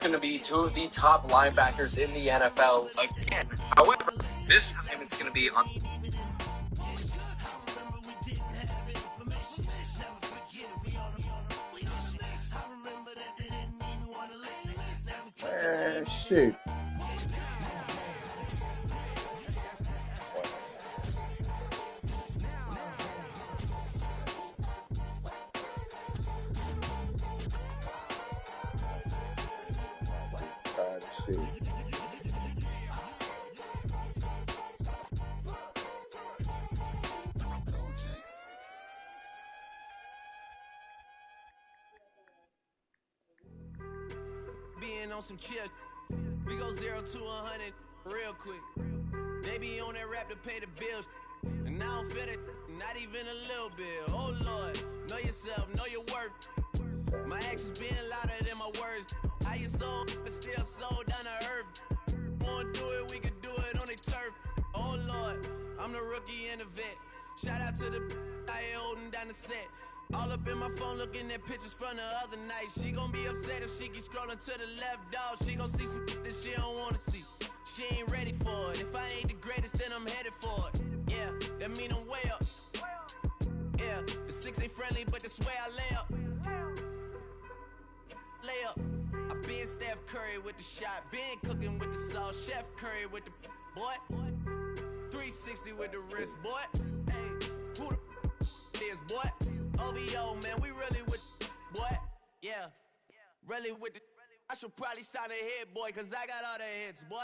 going to be two of the top linebackers in the NFL again. However, this time it's going to be on. Shoot. Shoot. Being on some chill, we go 0 to 100 real quick. They be on that rap to pay the bills, and I don't feel it, not even a little bit. Oh Lord, know yourself, know your worth. My actions being louder than my words. How you sold, but still sold down to earth. Wanna do it, we can do it on the turf. Oh Lord, I'm the rookie and the vet. Shout out to the I holding down the set. All up in my phone looking at pictures from the other night. She gon' be upset if she keep scrolling to the left, dog. She gon' see some that she don't wanna see. She ain't ready for it. If I ain't the greatest, then I'm headed for it. Yeah, that mean I'm way up. Yeah, the 6 ain't friendly, but that's where I lay up. Lay up. I been Steph Curry with the shot. Been cooking with the sauce. Chef Curry with the boy. 360 with the wrist, boy. Hey, who the is, boy? OVO, man, we really with boy. Yeah, really with the. I should probably sign a hit, boy, cause I got all the hits, boy.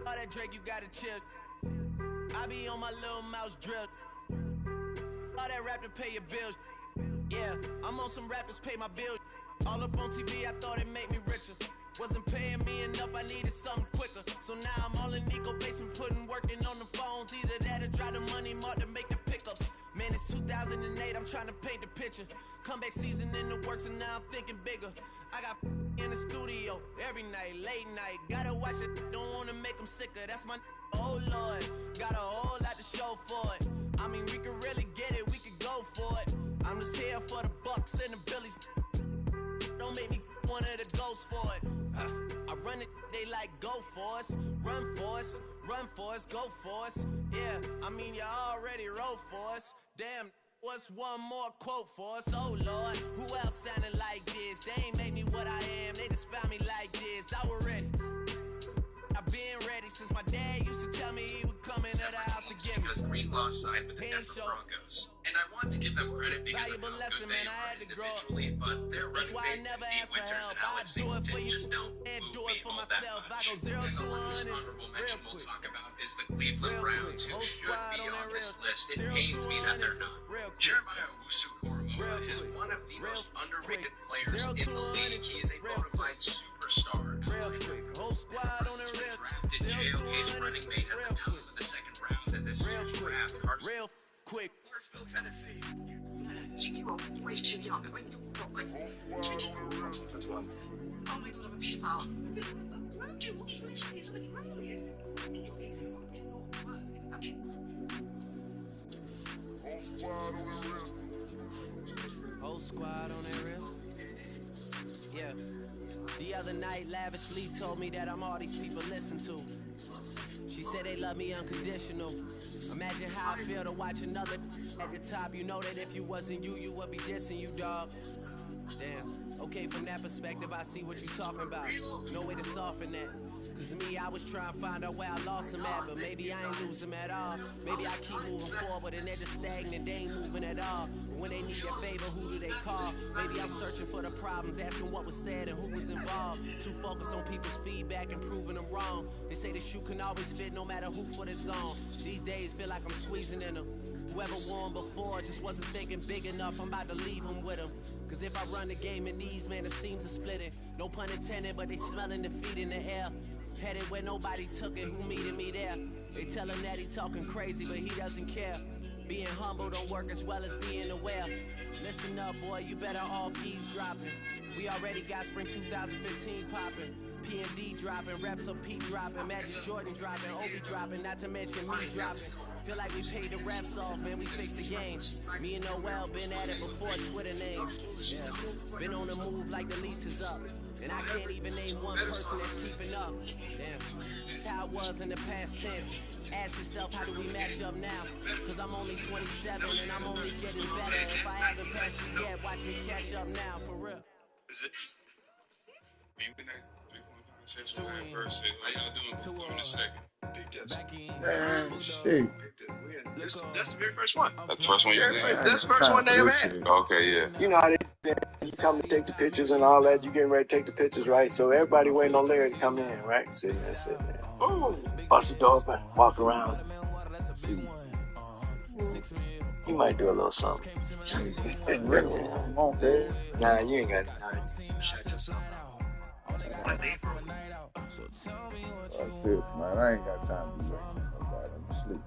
All that Drake, you gotta chill. I be on my little mouse drill. All that rap to pay your bills. Yeah, I'm on some rappers pay my bills. All up on TV, I thought it made me richer. Wasn't paying me enough, I needed something quicker. So now I'm all in Nico basement, working on the phones. Either that or try the money mark to make the pickups. Man, it's 2008, I'm trying to paint the picture. Comeback season in the works and now I'm thinking bigger. I got in the studio every night, late night. Gotta watch it, don't wanna make them sicker. That's my oh Lord, got a whole lot to show for it. I mean, we could really get it, we could go for it. I'm just here for the Bucks and the Billies. Don't make me one of the ghosts for it. I run it, they like go for us, run for us, run for us, go for us. Yeah, I mean you already wrote for us. Damn, what's one more quote for us? Oh Lord, who else sounding like this? They ain't made me what I am, they just found me like this. I was ready. I've been ready since my dad used to tell me he would come into the house to get me. Because Green lost side with the Denver Broncos, and I want to give them credit because of how good they are individually, but their running backs, Nate Winters and Alex Singleton, just don't move me all that much. And the last honorable mention we'll talk about is the Cleveland Browns, who should be on this list. It pains me that they're not. Jeremiah Owusu-Koramoah is one of the most underrated players in the league. He is a bona fide superstar. Whole squad on the drafted JOK's running mate at the top of the second round in this year's draft. Real quick. Clarksville, Tennessee. Way too young. I mean, not like 24 as well. Oh my god, I'm a pedophile. Roger, what's this? It's really wrong. Whole squad on that real? Yeah. The other night, Lavishly told me that I'm all these people listen to. She said they love me unconditional. Imagine how I feel to watch another at the top. You know that if you wasn't you, you would be dissing you, dog. Damn. Okay, from that perspective, I see what you're talking about. No way to soften that. Cause me, I was trying to find out where I lost him at, but maybe I ain't lose him at all. Maybe I keep moving forward and they're just stagnant, they ain't moving at all. But when they need a favor, who do they call? Maybe I'm searching for the problems, asking what was said and who was involved. Too focused on people's feedback and proving them wrong. They say the shoe can always fit no matter who for this on. These days feel like I'm squeezing in them. Whoever won before just wasn't thinking big enough, I'm about to leave them with them. Cause if I run the game in these, man, the seams are splitting. No pun intended, but they smelling defeat in the air. Headed where nobody took it, who meeting me there? They tell him that he talking crazy, but he doesn't care. Being humble don't work as well as being aware. Listen up, boy, you better off eavesdropping. We already got spring 2015 popping. P&D dropping, reps of P dropping, Magic Jordan dropping, Obi dropping, not to mention me dropping. Feel like we paid the refs off, man, we fixed the game. Me and Noel been at it before Twitter names. Yeah. Been on the move like the lease is up. And I can't even name one person that's keeping up. Damn. That's how it was in the past tense. Ask yourself, how do we match up now? Cause I'm only 27 and I'm only getting better. If I haven't passed you yet, watch me catch up now, for real. Is it? Are you in that 3-point conversation? First, how y'all doing? Coming in a second. Man, shit. That's the very first one. That's the first one you did? That's the first one they ever had. Okay, yeah. You know how you come to take the pictures and all that. You getting ready to take the pictures, right? So everybody waiting on Larry to come in, right? Sitting there. Boom. Punch the door open. Walk around. See. You might do a little something. Nah, you ain't got time. Shut yourself out. That's it, man. I ain't got time to be waiting on nobody. I'm asleep.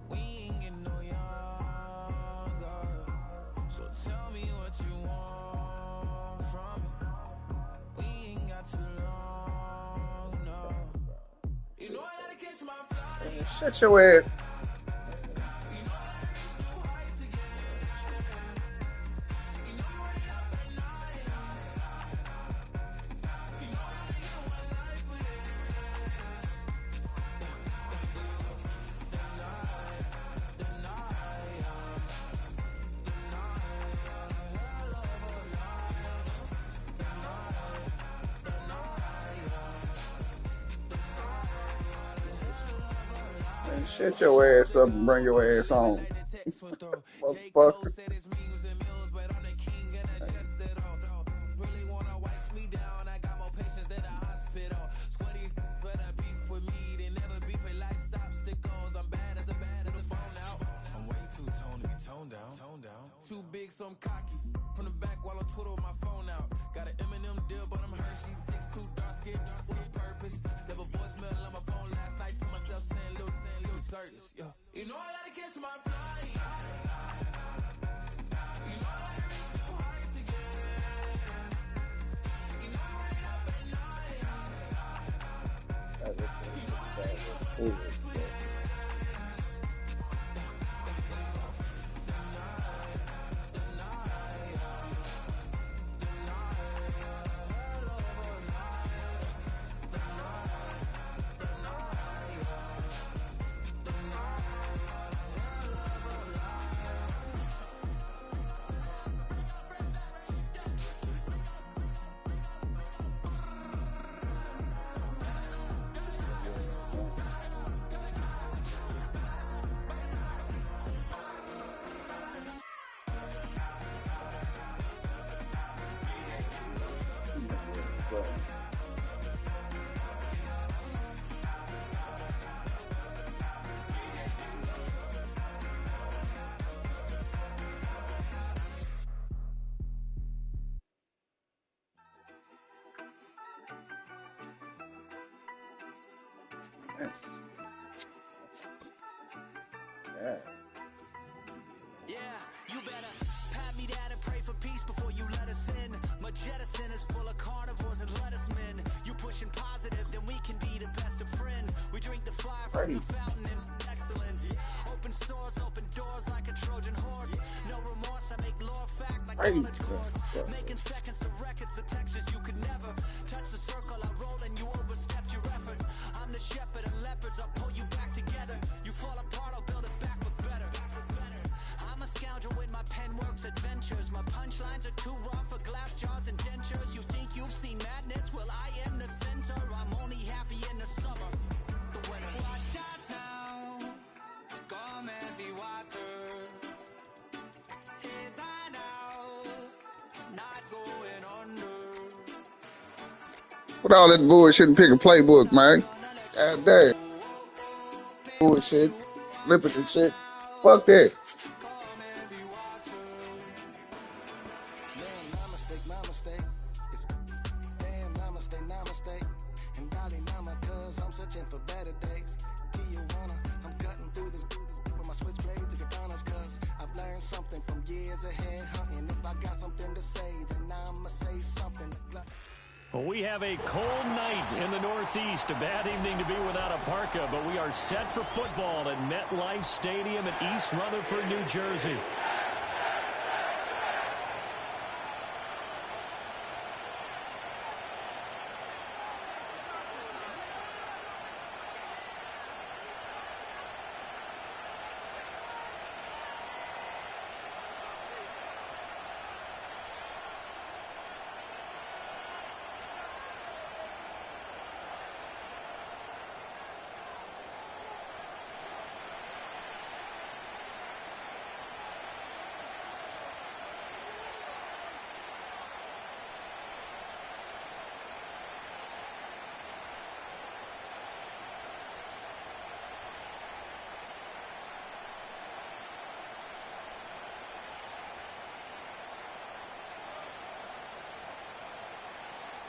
Man, shut your ass. Man, shut your ass up and bring your ass home. Motherfucker. Too big, so I'm cocky. From the back while I'm Twitter with my phone out. Got an Eminem deal, but I'm Hershey. 6'2", dark skin with purpose. Never voicemail on my phone last night to myself saying Lil Curtis. Yeah. You know I gotta catch my flight. You know I gotta reach new heights again. You know I run it up at night. You know I gotta go for this. Yeah, you better pat me down and pray for peace before you let us in. My jettison is full of carnivores and lettuce men. You pushing positive, then we can be the best of friends. We drink the fire from the fountain in excellence. Open sores, open doors like a Trojan horse. No remorse, I make lore fact like college course. Making seconds to records, the textures you could never touch the circle I roll and you overstepped your effort. I'm the shepherd and leopards, I'll pull you back together. You fall apart, I'll build it back but better. I'm a scoundrel with my pen works adventures. My punchlines are too raw for glass jars and dentures. You think you've seen madness? Well, I am the center. I'm only happy in the summer. The winter. Watch out now. Come heavy water. It's high now. Not going under. What all that bullshit and pick a playbook, man? God damn. Bullshit. Flipping and shit. Fuck that. Well, we have a cold night in the Northeast. A bad evening to be without a parka, but we are set for football at MetLife Stadium in East Rutherford, New Jersey.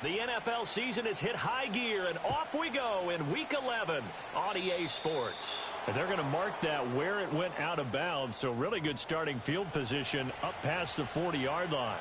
The NFL season has hit high gear, and off we go in Week 11 on EA Sports. And they're going to mark that where it went out of bounds, so really good starting field position up past the 40-yard line.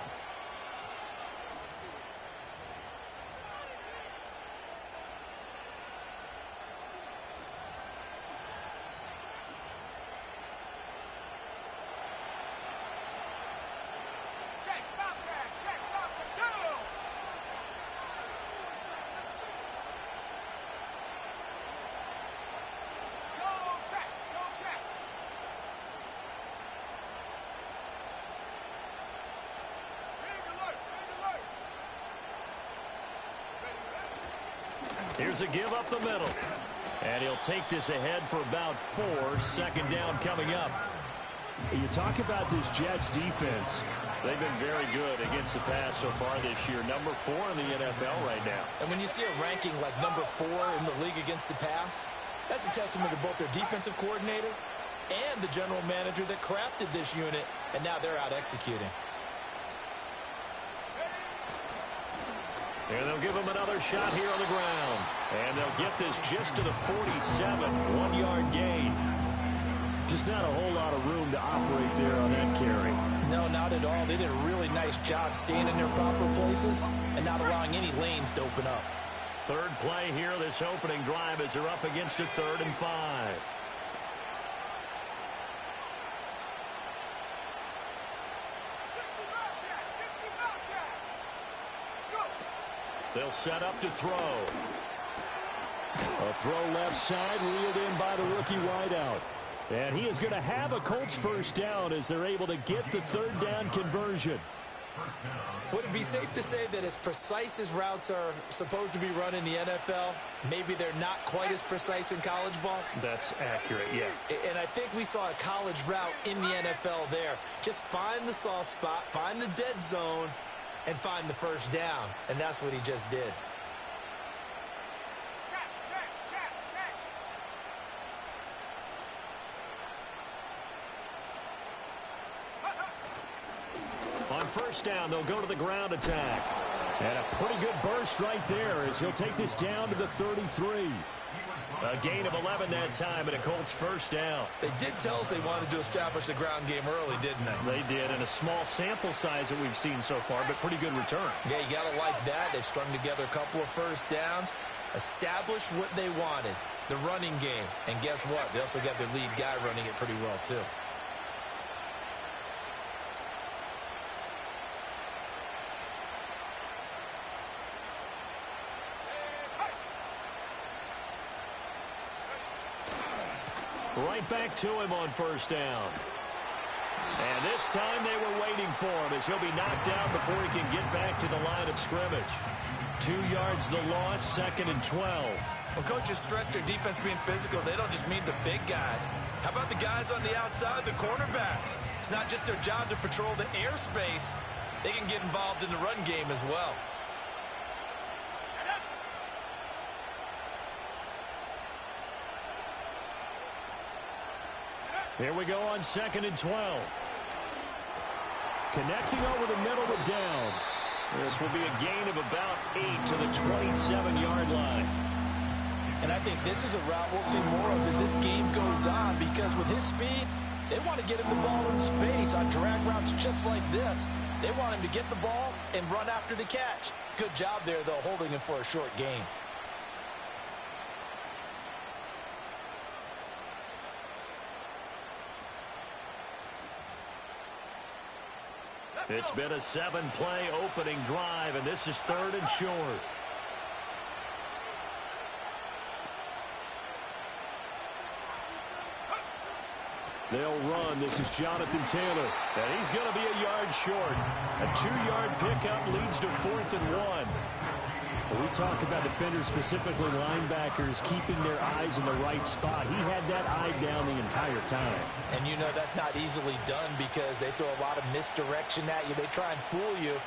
Here's a give up the middle. And he'll take this ahead for about 4. Second down coming up. You talk about this Jets defense. They've been very good against the pass so far this year. Number 4 in the NFL right now. And when you see a ranking like number 4 in the league against the pass, that's a testament to both their defensive coordinator and the general manager that crafted this unit, and now they're out executing. And they'll give him another shot here on the ground. And they'll get this just to the 47, 1-yard gain. Just not a whole lot of room to operate there on that carry. No, not at all. They did a really nice job staying in their proper places and not allowing any lanes to open up. Third play here, this opening drive, as they're up against a 3rd and 5. They'll set up to throw. A throw left side, reeled in by the rookie wideout. And he is going to have a Colts first down as they're able to get the 3rd down conversion. Would it be safe to say that as precise as routes are supposed to be run in the NFL, maybe they're not quite as precise in college ball? That's accurate, yeah. And I think we saw a college route in the NFL there. Just find the soft spot, find the dead zone, and find the first down. And that's what he just did. On first down, they'll go to the ground attack. And a pretty good burst right there as he'll take this down to the 33. A gain of 11 that time, and a Colts first down. They did tell us they wanted to establish the ground game early, didn't they? They did, and a small sample size that we've seen so far, but pretty good return. Yeah, you got to like that. They've strung together a couple of first downs, established what they wanted, the running game. And guess what? They also got their lead guy running it pretty well, too. Right back to him on first down. And this time they were waiting for him as he'll be knocked down before he can get back to the line of scrimmage. 2 yards the loss, 2nd and 12. When coaches stress their defense being physical, they don't just mean the big guys. How about the guys on the outside, the cornerbacks? It's not just their job to patrol the airspace. They can get involved in the run game as well. Here we go on 2nd and 12. Connecting over the middle with Downs. This will be a gain of about 8 to the 27-yard line. And I think this is a route we'll see more of as this game goes on, because with his speed, they want to get him the ball in space on drag routes just like this. They want him to get the ball and run after the catch. Good job there, though, holding him for a short gain. It's been a 7-play opening drive, and this is 3rd and short. They'll run. This is Jonathan Taylor. And he's going to be a yard short. A 2-yard pickup leads to 4th and 1. We talk about defenders, specifically linebackers, keeping their eyes in the right spot. He had that eye down the entire time. And you know that's not easily done because they throw a lot of misdirection at you. They try and fool you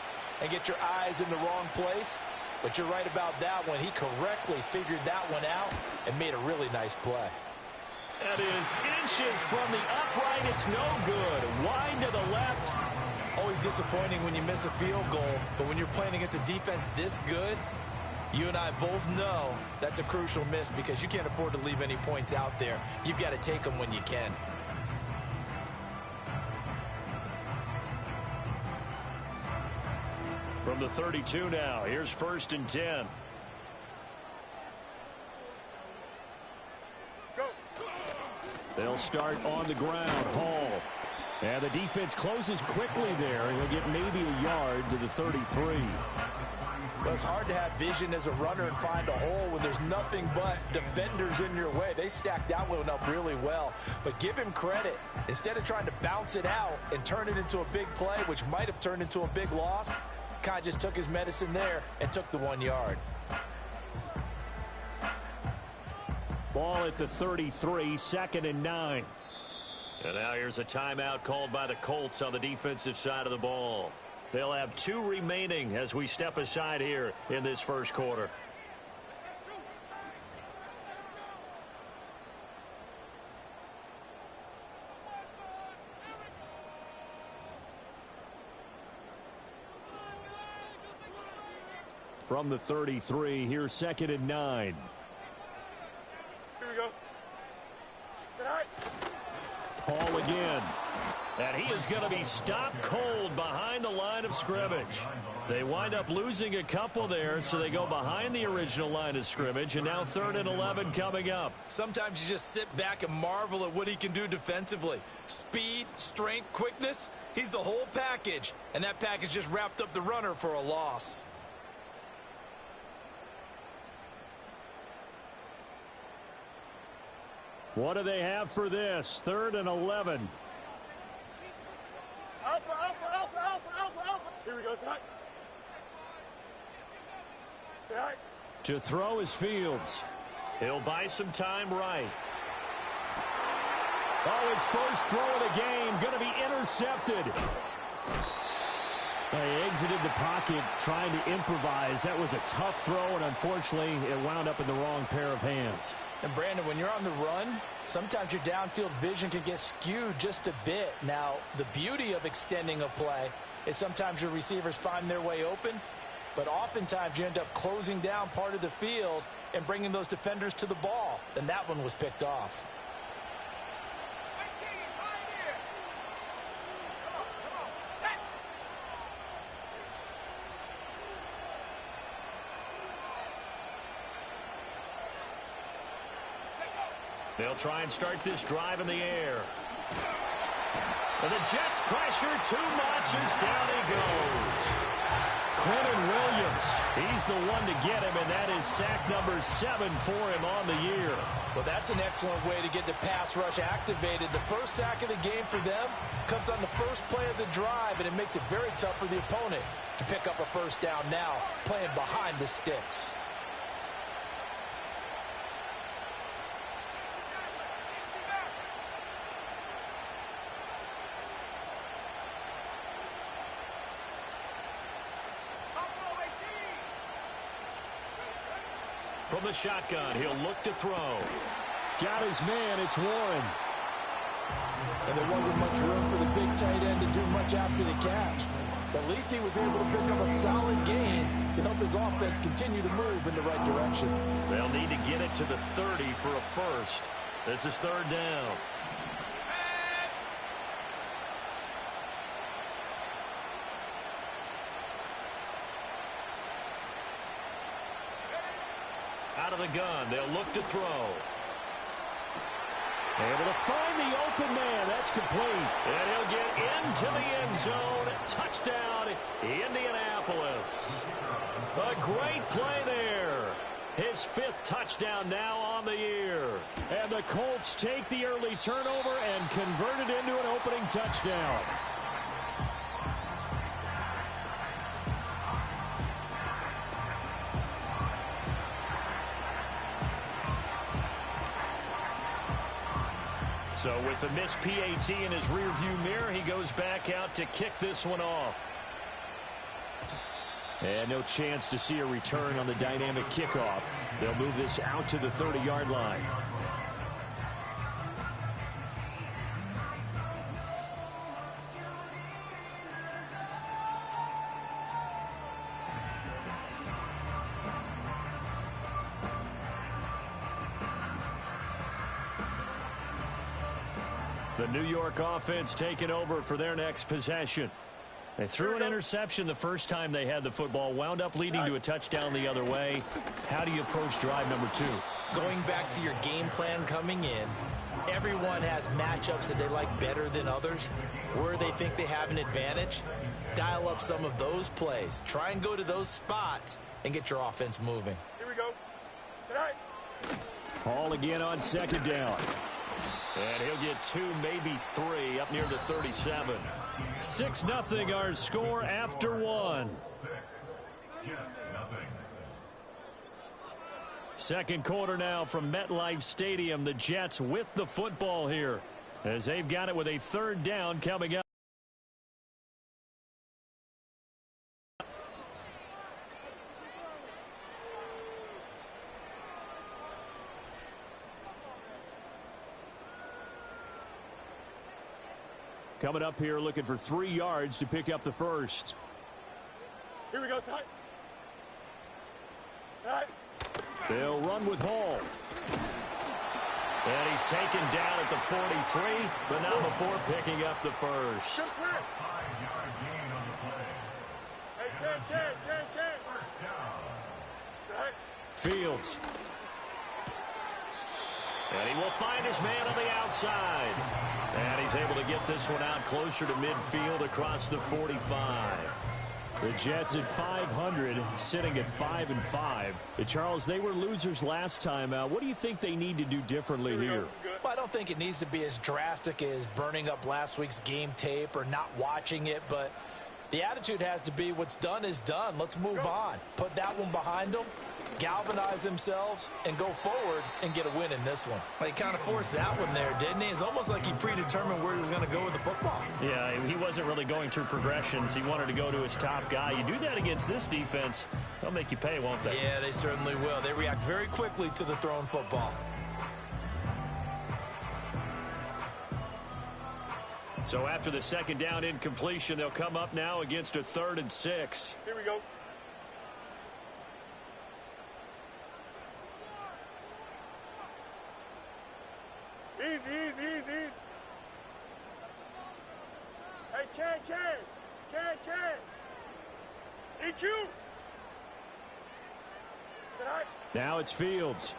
and get your eyes in the wrong place. But you're right about that one. He correctly figured that one out and made a really nice play. That is inches from the upright. It's no good. Wide to the left. Always disappointing when you miss a field goal, but when you're playing against a defense this good, you and I both know that's a crucial miss because you can't afford to leave any points out there. You've got to take them when you can. From the 32 now, here's 1st and 10. They'll start on the ground. Hall. And the defense closes quickly there, and he'll get maybe a yard to the 33. Well, it's hard to have vision as a runner and find a hole when there's nothing but defenders in your way. They stacked that one up really well. But give him credit. Instead of trying to bounce it out and turn it into a big play, which might have turned into a big loss, Kai just took his medicine there and took the 1 yard. Ball at the 33, 2nd and 9. And now here's a timeout called by the Colts on the defensive side of the ball. They'll have 2 remaining as we step aside here in this first quarter. From the 33, here's 2nd and 9. Here we go. Is that all right? Hall again. And he is going to be stopped cold behind the line of scrimmage. They wind up losing a couple there, so they go behind the original line of scrimmage, and now 3rd and 11 coming up. Sometimes you just sit back and marvel at what he can do defensively. Speed, strength, quickness, he's the whole package. And that package just wrapped up the runner for a loss. What do they have for this? 3rd and 11. Alpha, alpha, alpha, alpha, alpha, alpha. Here we go, son. All right. To throw is Fields. He'll buy some time right. Oh, his first throw of the game going to be intercepted. He exited the pocket trying to improvise. That was a tough throw, and unfortunately, it wound up in the wrong pair of hands. And Brandon, when you're on the run, sometimes your downfield vision can get skewed just a bit. Now, the beauty of extending a play is sometimes your receivers find their way open, but oftentimes you end up closing down part of the field and bringing those defenders to the ball. And that one was picked off. They'll try and start this drive in the air. And the Jets pressure too much as down he goes. Quentin Williams, he's the one to get him, and that is sack number 7 for him on the year. Well, that's an excellent way to get the pass rush activated. The first sack of the game for them comes on the first play of the drive, and it makes it very tough for the opponent to pick up a first down now, playing behind the sticks. From the shotgun, he'll look to throw. Got his man, it's Warren. And there wasn't much room for the big tight end to do much after the catch. At least he was able to pick up a solid gain to help his offense continue to move in the right direction. They'll need to get it to the 30 for a first. This is 3rd down. Out of the gun, they'll look to throw. Able to find the open man. That's complete. And he'll get into the end zone. Touchdown, Indianapolis. A great play there. His 5th touchdown now on the year. And the Colts take the early turnover and convert it into an opening touchdown. So with the missed PAT in his rearview mirror, he goes back out to kick this one off. And no chance to see a return on the dynamic kickoff. They'll move this out to the 30-yard line. The New York offense taking over for their next possession. They threw an interception the first time they had the football, wound up leading to a touchdown the other way. How do you approach drive number 2? Going back to your game plan coming in, everyone has matchups that they like better than others. Where they think they have an advantage, dial up some of those plays. Try and go to those spots and get your offense moving. Here we go. Tonight. Hall again on second down. And he'll get 2, maybe 3 up near the 37. 6-0 our score after 1. Second quarter now from MetLife Stadium. The Jets with the football here as they've got it with a third down coming up. Coming up here looking for 3 yards to pick up the first. Here we go, side. Right. They'll run with Hall. And he's taken down at the 43, but not before picking up the first. Fields. And he will find his man on the outside. And he's able to get this one out closer to midfield across the 45. The Jets at 500, sitting at 5-5. Charles, they were losers last time out. What do you think they need to do differently here? Well, I don't think it needs to be as drastic as burning up last week's game tape or not watching it, but the attitude has to be what's done is done. Let's move on. Put that one behind them, galvanize themselves, and go forward and get a win in this one. Well, he kind of forced that one there, didn't he? It's almost like he predetermined where he was going to go with the football. Yeah, he wasn't really going through progressions. He wanted to go to his top guy. You do that against this defense, they'll make you pay, won't they? Yeah, they certainly will. They react very quickly to the thrown football. So after the second down incompletion, they'll come up now against a 3rd and 6. Here we go. Easy. Hey, can. EQ. Now it's Fields.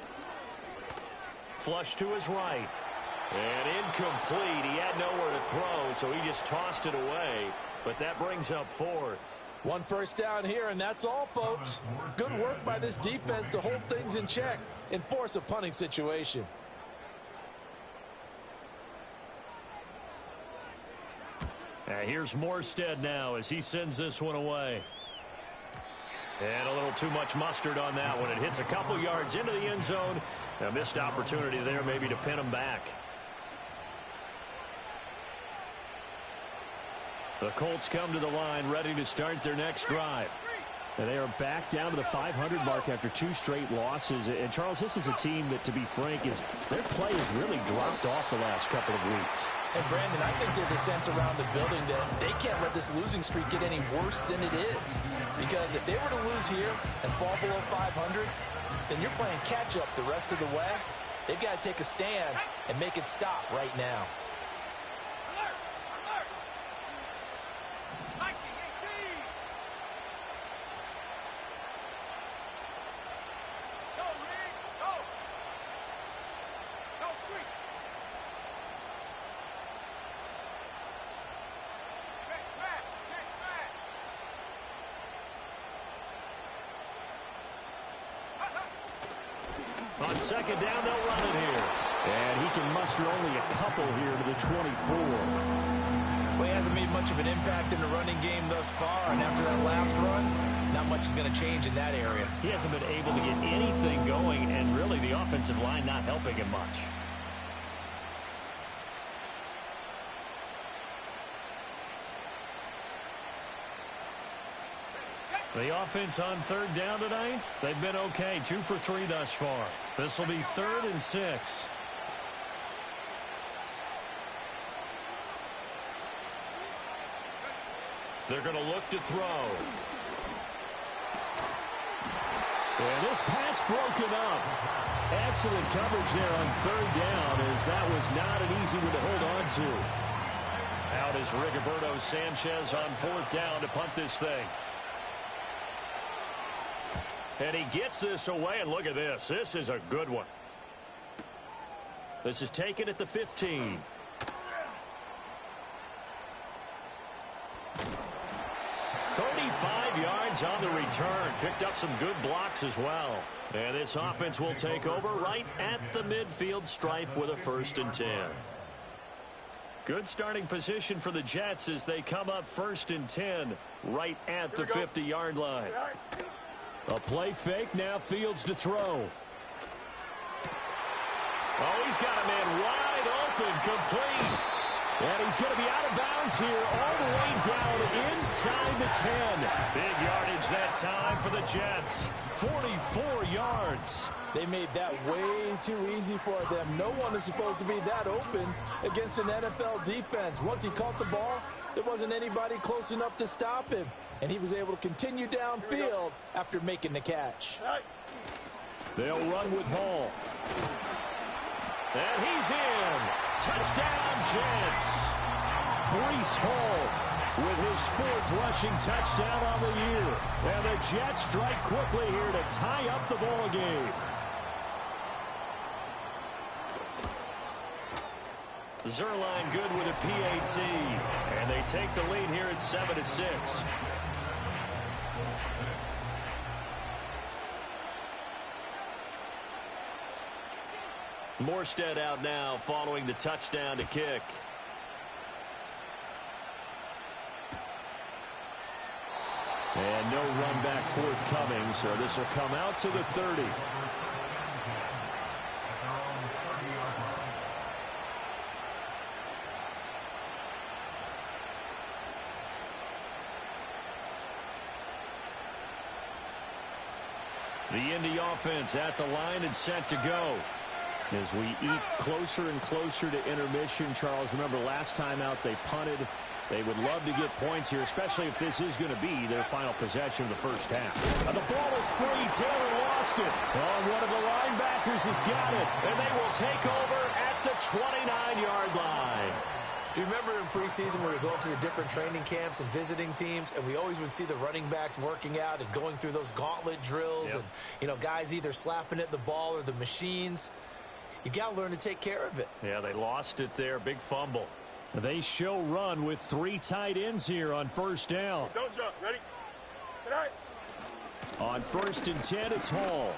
Flush to his right. And incomplete. He had nowhere to throw, so he just tossed it away. But that brings up 4th. 1 first down here, and that's all, folks. Good work by this defense to hold things in check and force a punting situation. Here's Morstead now as he sends this one away. And a little too much mustard on that one. It hits a couple yards into the end zone. A missed opportunity there maybe to pin him back. The Colts come to the line ready to start their next drive. And they are back down to the 500 mark after 2 straight losses. And, Charles, this is a team that, to be frank, their play has really dropped off the last couple of weeks. And, Brandon, I think there's a sense around the building that they can't let this losing streak get any worse than it is. Because if they were to lose here and fall below 500, then you're playing catch-up the rest of the way. They've got to take a stand and make it stop right now. On second down, they'll run it here. And he can muster only a couple here to the 24. Well, he hasn't made much of an impact in the running game thus far, and after that last run, not much is going to change in that area. He hasn't been able to get anything going, and really the offensive line not helping him much. The offense on third down tonight, they've been okay. 2 for 3 thus far. This will be 3rd and 6. They're going to look to throw. And this pass broken up. Excellent coverage there on third down, as that was not an easy one to hold on to. Out is Rigoberto Sanchez on fourth down to punt this thing. And he gets this away, and look at this. This is a good one. This is taken at the 15. 35 yards on the return. Picked up some good blocks as well. And this offense will take over right at the midfield stripe with a 1st and 10. Good starting position for the Jets as they come up 1st and 10 right at the 50-yard line. A play fake, now Fields to throw. Oh, he's got a man wide open, complete. And he's going to be out of bounds here all the way down inside the 10. Big yardage that time for the Jets. 44 yards. They made that way too easy for them. No one is supposed to be that open against an NFL defense. Once he caught the ball, there wasn't anybody close enough to stop him. And he was able to continue downfield after making the catch. They'll run with Hall. And he's in. Touchdown, Jets. Breece Hall with his 4th rushing touchdown on the year. And the Jets strike quickly here to tie up the ball game. Zuerlein good with a PAT. And they take the lead here at 7-6. Morstead out now following the touchdown to kick. And no run back forthcoming, so this will come out to the 30. The Indy offense at the line and set to go. As we eat closer and closer to intermission, Charles, remember last time out they punted. They would love to get points here, especially if this is going to be their final possession of the first half. And the ball is free. Taylor lost it. Oh, one of the linebackers has got it. And they will take over at the 29-yard line. Do you remember in preseason we were going to the different training camps and visiting teams, and we always would see the running backs working out and going through those gauntlet drills, and, you know, guys either slapping at the ball or the machines. You got to learn to take care of it. Yeah, they lost it there. Big fumble. They show run with 3 tight ends here on first down. Don't jump. Ready? Tonight. On 1st and 10, it's Hall.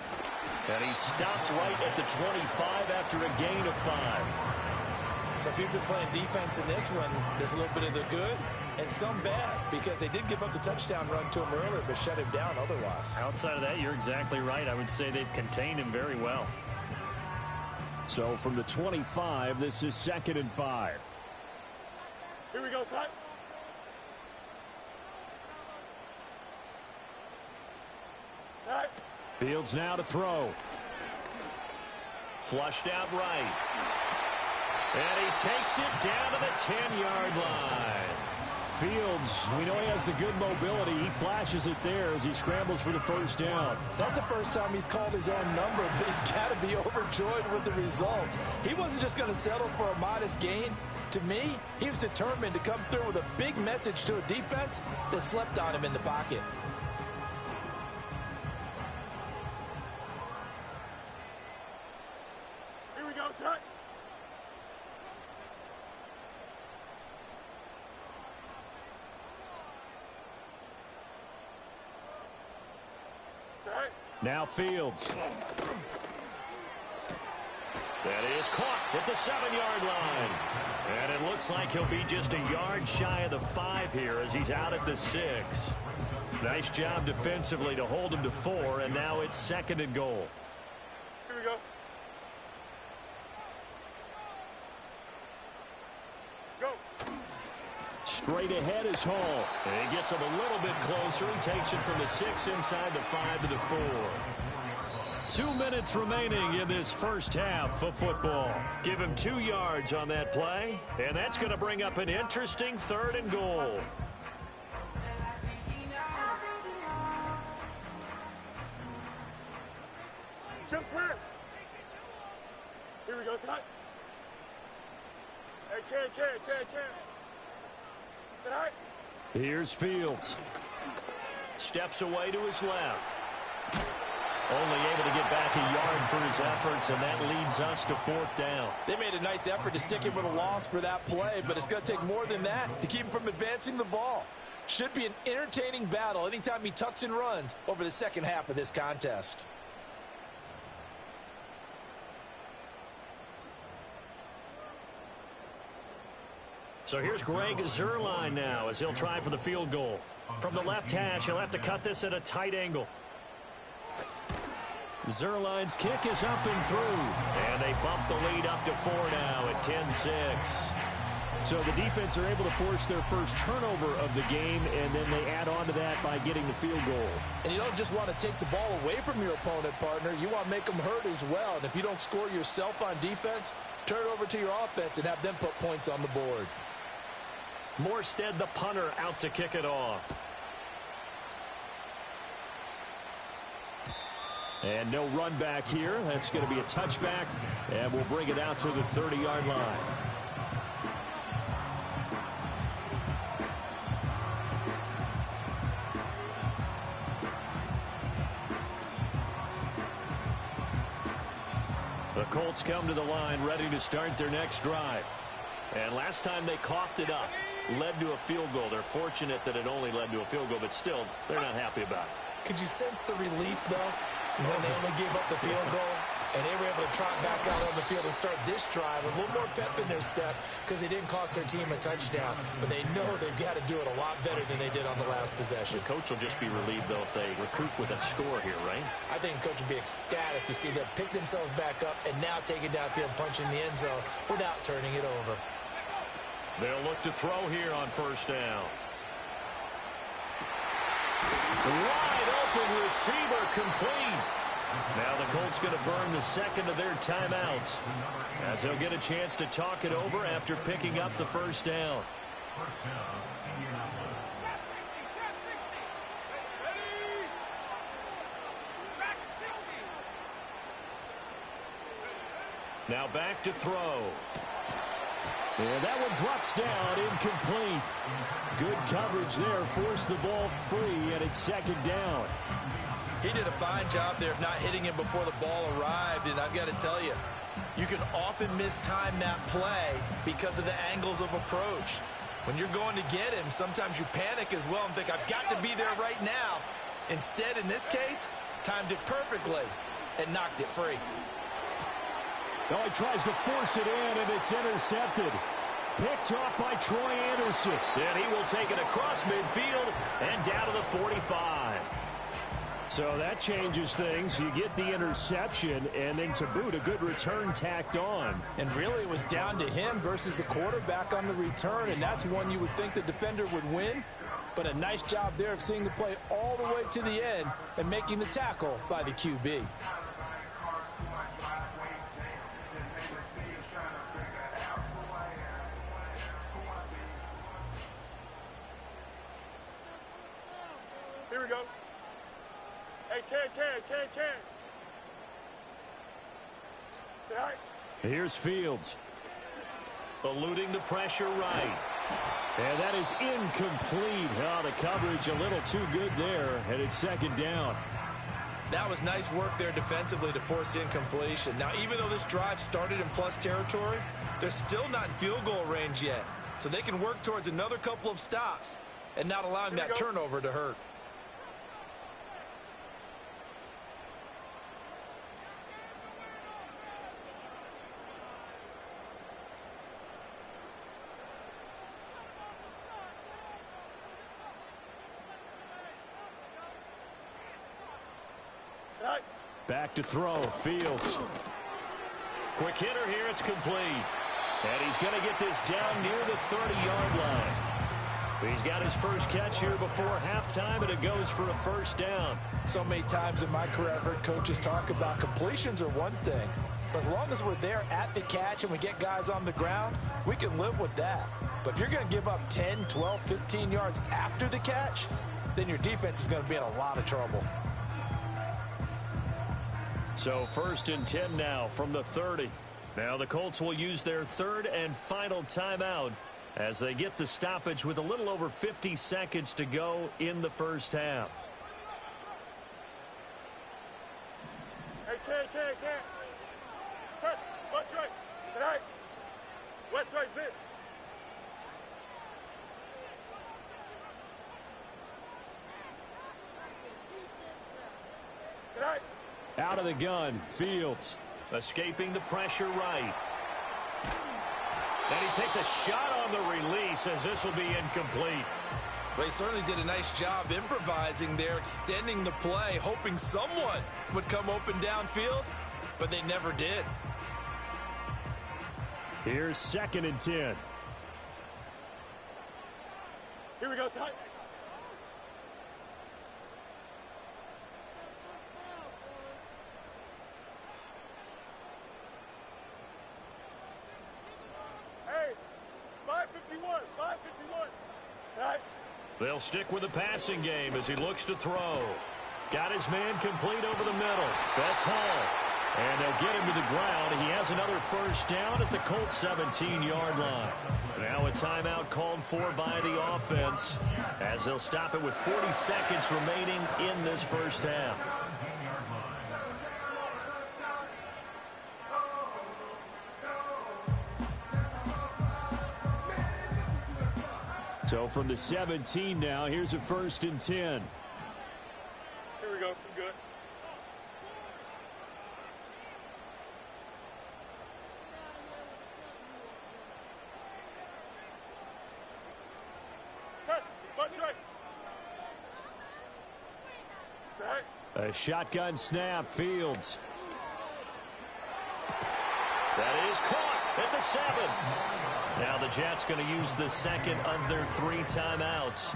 And he stopped right at the 25 after a gain of 5. So if you've been playing defense in this one, there's a little bit of the good and some bad, because they did give up the touchdown run to him earlier, but shut him down otherwise. Outside of that, you're exactly right. I would say they've contained him very well. So from the 25, this is 2nd and 5. Here we go, son. Right. Fields now to throw. Flushed out right. And he takes it down to the 10-yard line. Fields, we know he has the good mobility. He flashes it there as he scrambles for the first down. That's the first time he's called his own number, but he's got to be overjoyed with the results. He wasn't just going to settle for a modest gain. To me, he was determined to come through with a big message to a defense that slept on him in the pocket. Here we go, son. Now Fields. That is caught at the 7-yard line. And it looks like he'll be just a yard shy of the 5 here as he's out at the 6. Nice job defensively to hold him to 4, and now it's 2nd and goal. Here we go. Go. Straight ahead is Hall. And he gets him a little bit closer. He takes it from the 6 inside the 5 to the 4. 2 minutes remaining in this first half of football. Give him 2 yards on that play, and that's going to bring up an interesting 3rd and goal. Chip slam. Here we go, sit high. Hey, Ken. Sit high. Here's Fields. Steps away to his left. Only able to get back a yard for his efforts, and that leads us to 4th down. They made a nice effort to stick him with a loss for that play, but it's going to take more than that to keep him from advancing the ball. Should be an entertaining battle anytime he tucks and runs over the second half of this contest. So here's Greg Zuerlein now as he'll try for the field goal. From the left hash, he'll have to cut this at a tight angle. Zuerlein's kick is up and through. And they bump the lead up to 4 now at 10-6. So the defense are able to force their first turnover of the game, and then they add on to that by getting the field goal. And you don't just want to take the ball away from your opponent, partner. You want to make them hurt as well. And if you don't score yourself on defense, turn it over to your offense and have them put points on the board. Morstead, the punter, out to kick it off. And no run back here. That's going to be a touchback, and we'll bring it out to the 30-yard line. The Colts come to the line ready to start their next drive. And last time they coughed it up, led to a field goal. They're fortunate that it only led to a field goal, but still, they're not happy about it. Could you sense the relief, though, when they only gave up the field goal? And they were able to trot back out on the field and start this drive with a little more pep in their step because they didn't cost their team a touchdown. But they know they've got to do it a lot better than they did on the last possession. The coach will just be relieved, though, if they recoup with a score here, right? I think the coach will be ecstatic to see them pick themselves back up and now take it downfield, punch in the end zone without turning it over. They'll look to throw here on 1st down. Wide open receiver, complete. Now the Colts going to burn the second of their timeouts as they'll get a chance to talk it over after picking up the 1st down. Now back to throw. And that one drops down, incomplete. Good coverage there, forced the ball free, and it's 2nd down. He did a fine job there of not hitting him before the ball arrived, and I've got to tell you, you can often mistime that play because of the angles of approach. When you're going to get him, sometimes you panic as well and think, I've got to be there right now. Instead, in this case, timed it perfectly and knocked it free. Oh, he tries to force it in, and it's intercepted. Picked off by Troy Anderson. And he will take it across midfield and down to the 45. So that changes things. You get the interception, and then to boot, a good return tacked on. And really, it was down to him versus the quarterback on the return, and that's one you would think the defender would win. But a nice job there of seeing the play all the way to the end and making the tackle by the QB. Here we go. Hey, Ken. Say hi. Here's Fields. Eluding the pressure right. And that is incomplete. Oh, the coverage a little too good there, and it's 2nd down. That was nice work there defensively to force incompletion. Now, even though this drive started in plus territory, they're still not in field goal range yet. So they can work towards another couple of stops and not allowing that turnover to hurt. Back to throw, Fields. Quick hitter here, it's complete. And he's going to get this down near the 30-yard line. He's got his first catch here before halftime, and it goes for a 1st down. So many times in my career, I've heard coaches talk about completions are one thing. But as long as we're there at the catch and we get guys on the ground, we can live with that. But if you're going to give up 10, 12, 15 yards after the catch, then your defense is going to be in a lot of trouble. So 1st and 10 now from the 30. Now the Colts will use their 3rd and final timeout as they get the stoppage with a little over 50 seconds to go in the first half. Hey, can't. Press, watch right. Tonight. West right, zip. Tonight. Out of the gun, Fields. Escaping the pressure right. And he takes a shot on the release as this will be incomplete. They certainly did a nice job improvising there, extending the play, hoping someone would come open downfield, but they never did. Here's 2nd and 10. Here we go, side. Hey, 551. Right. They'll stick with the passing game as he looks to throw. Got his man complete over the middle. That's Hall. And they'll get him to the ground. He has another first down at the Colts 17-yard line. Now a timeout called for by the offense as they'll stop it with 40 seconds remaining in this first half. So from the 17 now, here's a 1st and 10. Here we go. We good. Test. Watch right. Side. A shotgun snap, Fields. That is caught at the 7. Now the Jets going to use the 2nd of their 3 timeouts.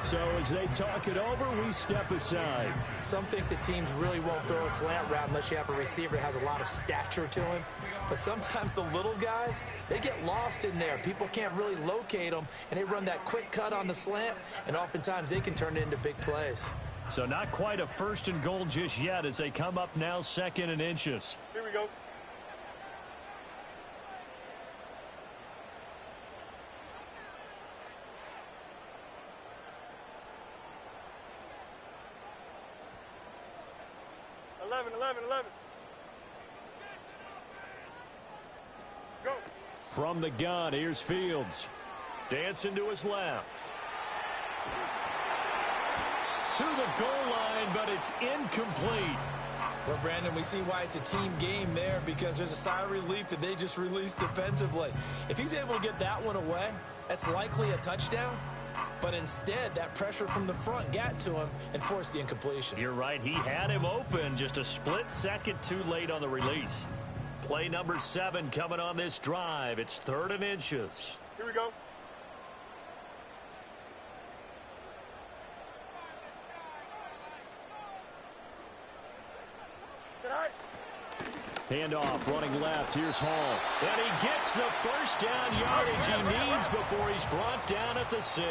So as they talk it over, we step aside. Some think the teams really won't throw a slant route unless you have a receiver that has a lot of stature to him. But sometimes the little guys, they get lost in there. People can't really locate them, and they run that quick cut on the slant, and oftentimes they can turn it into big plays. So not quite a 1st and goal just yet as they come up now 2nd and inches. Here we go. Go. From the gun, here's Fields. Dancing to his left. To the goal line, but it's incomplete. Well, Brandon, we see why it's a team game there because there's a sigh of relief that they just released defensively. If he's able to get that one away, that's likely a touchdown. But instead, that pressure from the front got to him and forced the incompletion. You're right. He had him open, just a split second too late on the release. Play number 7 coming on this drive. It's 3rd and inches. Here we go. Handoff, running left. Here's Hall. And he gets the first down yardage he needs before he's brought down at the 6.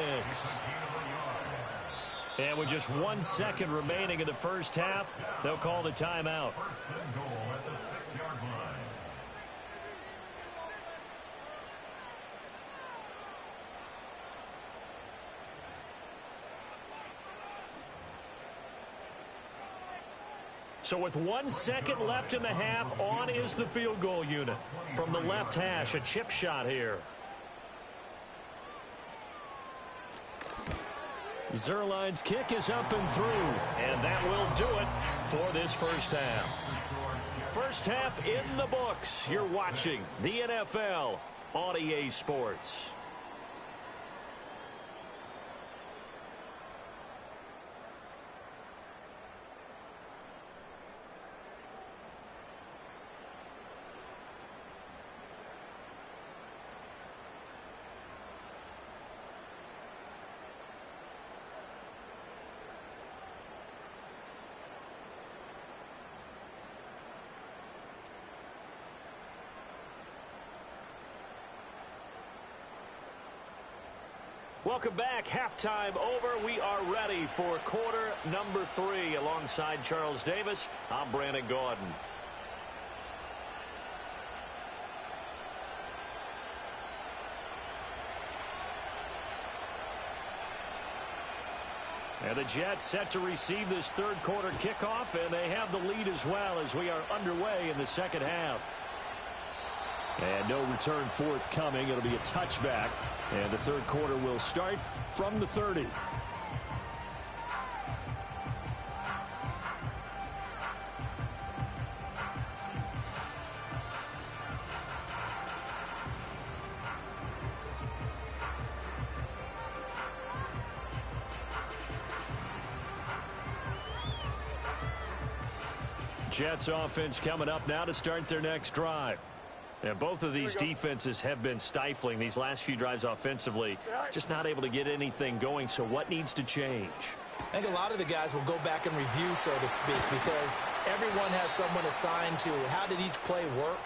And with just 1 second remaining in the first half, they'll call the timeout. So with 1 second left in the half, on is the field goal unit. From the left hash, a chip shot here. Zuerlein's kick is up and through, and that will do it for this first half. First half in the books. You're watching the NFL on EA Sports. Welcome back. Halftime over. We are ready for quarter number 3. Alongside Charles Davis, I'm Brandon Gaudin. And the Jets set to receive this third quarter kickoff, and they have the lead as well as we are underway in the second half. And no return forthcoming. It'll be a touchback. And the third quarter will start from the 30. Jets offense coming up now to start their next drive. And both of these defenses have been stifling these last few drives offensively. Just not able to get anything going. So what needs to change? I think a lot of the guys will go back and review, so to speak, because everyone has someone assigned to how did each play work.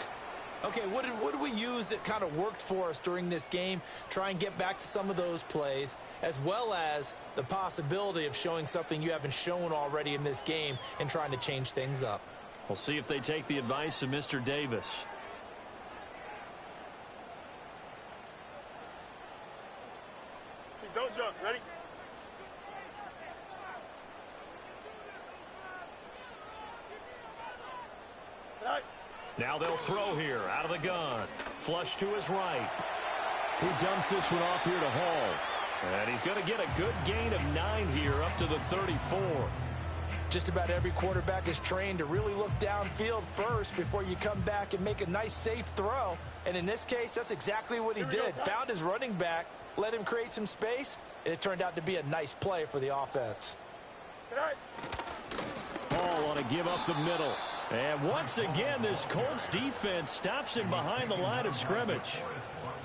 Okay, what did we use that kind of worked for us during this game? Try and get back to some of those plays, as well as the possibility of showing something you haven't shown already in this game and trying to change things up. We'll see if they take the advice of Mr. Davis. Don't jump. Ready? Now they'll throw here out of the gun. Flush to his right. He dumps this one off here to Hall. And he's going to get a good gain of 9 here up to the 34. Just about every quarterback is trained to really look downfield first before you come back and make a nice, safe throw. And in this case, that's exactly what he did. Found his running back, let him create some space, and it turned out to be a nice play for the offense. Hall on a give up the middle. And once again, this Colts defense stops him behind the line of scrimmage.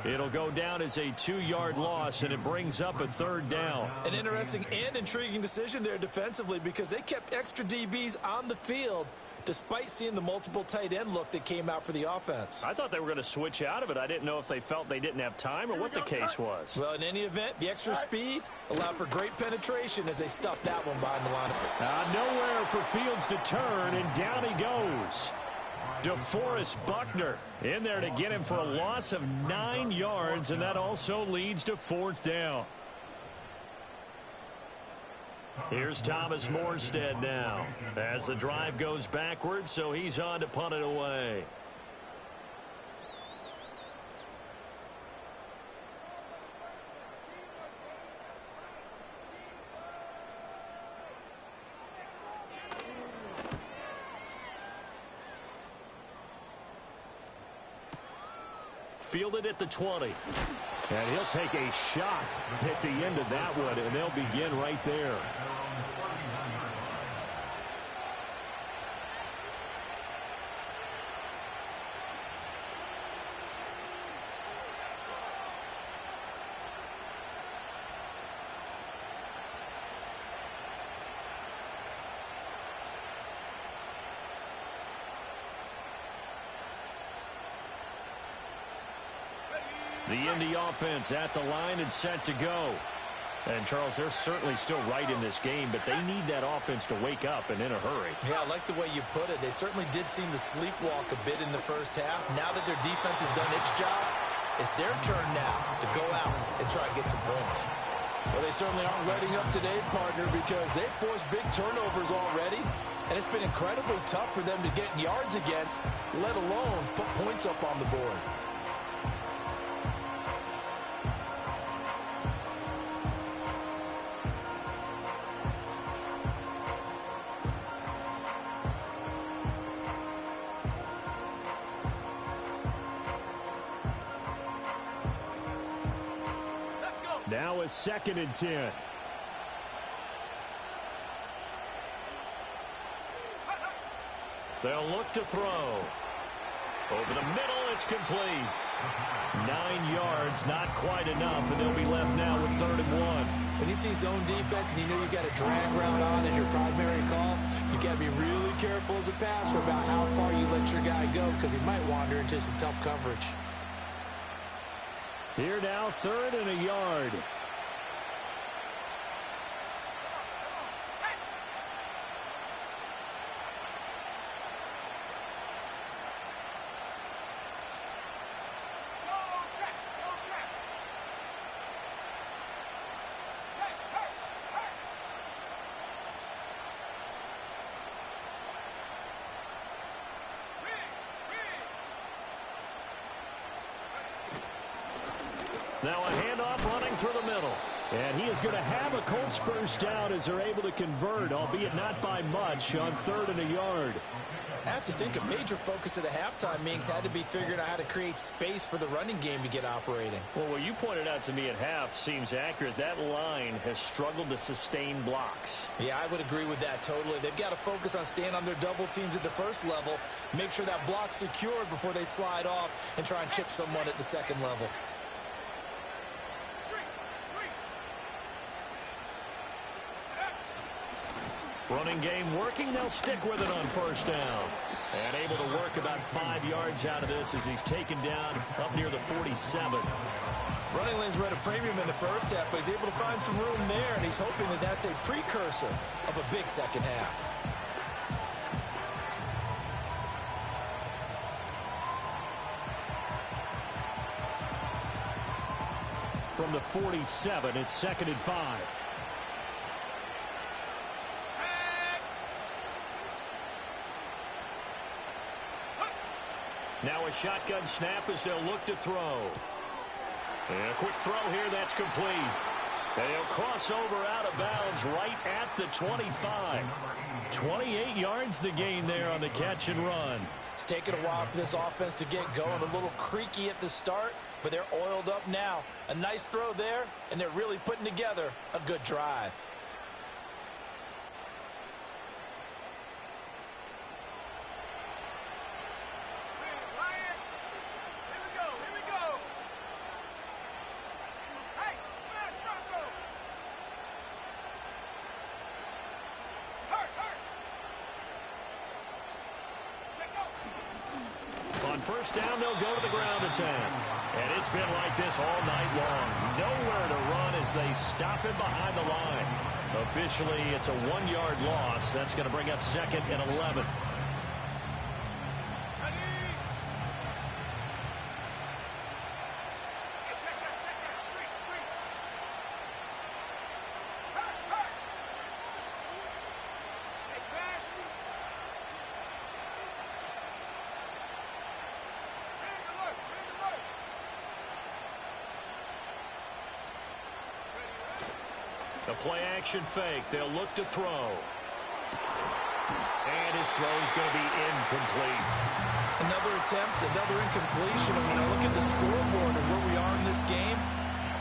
It'll go down as a 2-yard loss, and it brings up a third down. An interesting and intriguing decision there defensively because they kept extra DBs on the field despite seeing the multiple tight end look that came out for the offense. I thought they were going to switch out of it. I didn't know if they felt they didn't have time or what the case was. Well, in any event, the extra speed allowed for great penetration as they stuffed that one behind the line. Nowhere for Fields to turn, and down he goes. DeForest Buckner in there to get him for a loss of 9 yards, and that also leads to 4th down. Here's Thomas Morstead now as the drive goes backwards, so he's on to punt it away. Fielded at the 20. And he'll take a shot at the end of that one, and they'll begin right there. The Indy offense at the line and set to go. And, Charles, they're certainly still right in this game, but they need that offense to wake up and in a hurry. Yeah, I like the way you put it. They certainly did seem to sleepwalk a bit in the first half. Now that their defense has done its job, it's their turn now to go out and try and get some points. Well, they certainly aren't letting up today, partner, because they've forced big turnovers already, and it's been incredibly tough for them to get yards against, let alone put points up on the board. Now a 2nd and 10. They'll look to throw. Over the middle, it's complete. 9 yards, not quite enough, and they'll be left now with 3rd and 1. When you see zone defense and you know you've got a drag route on as your primary call, you got to be really careful as a passer about how far you let your guy go because he might wander into some tough coverage. Here now, 3rd and a yard. Now a handoff running through the middle. And he is going to have a Colts first down as they're able to convert, albeit not by much, on 3rd and a yard. I have to think a major focus of the halftime meetings had to be figuring out how to create space for the running game to get operating. Well, what you pointed out to me at half seems accurate. That line has struggled to sustain blocks. Yeah, I would agree with that totally. They've got to focus on staying on their double teams at the first level, make sure that block's secured before they slide off and try and chip someone at the second level. Running game working. They'll stick with it on first down. And able to work about 5 yards out of this as he's taken down up near the 47. Running lanes were at a premium in the first half, but he's able to find some room there, and he's hoping that that's a precursor of a big second half. From the 47, it's 2nd and 5. Now a shotgun snap as they'll look to throw. And a quick throw here, that's complete. And he'll cross over out of bounds right at the 25. 28 yards the gain there on the catch and run. It's taken a while for this offense to get going. A little creaky at the start, but they're oiled up now. A nice throw there, and they're really putting together a good drive. First down, they'll go to the ground attack. And it's been like this all night long. Nowhere to run as they stop him behind the line. Officially, it's a 1-yard loss. That's going to bring up 2nd and 11. The play-action fake. They'll look to throw. And his throw's going to be incomplete. Another attempt, another incompletion. And when I look at the scoreboard and where we are in this game,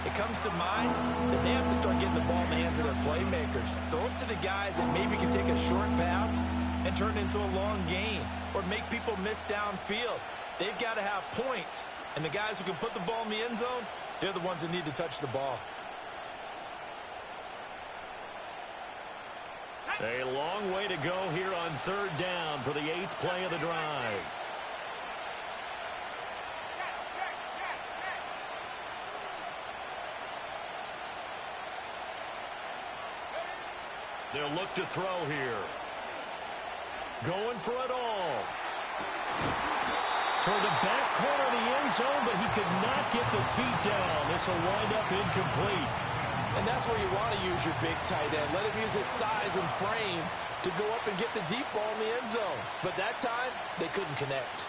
it comes to mind that they have to start getting the ball in the hands of their playmakers. Throw it to the guys that maybe can take a short pass and turn it into a long gain or make people miss downfield. They've got to have points. And the guys who can put the ball in the end zone, they're the ones that need to touch the ball. A long way to go here on 3rd down for the 8th play of the drive. They'll look to throw here. Going for it all. Toward the back corner of the end zone, but he could not get the feet down. This will wind up incomplete. And that's where you want to use your big tight end. Let him use his size and frame to go up and get the deep ball in the end zone. But that time, they couldn't connect.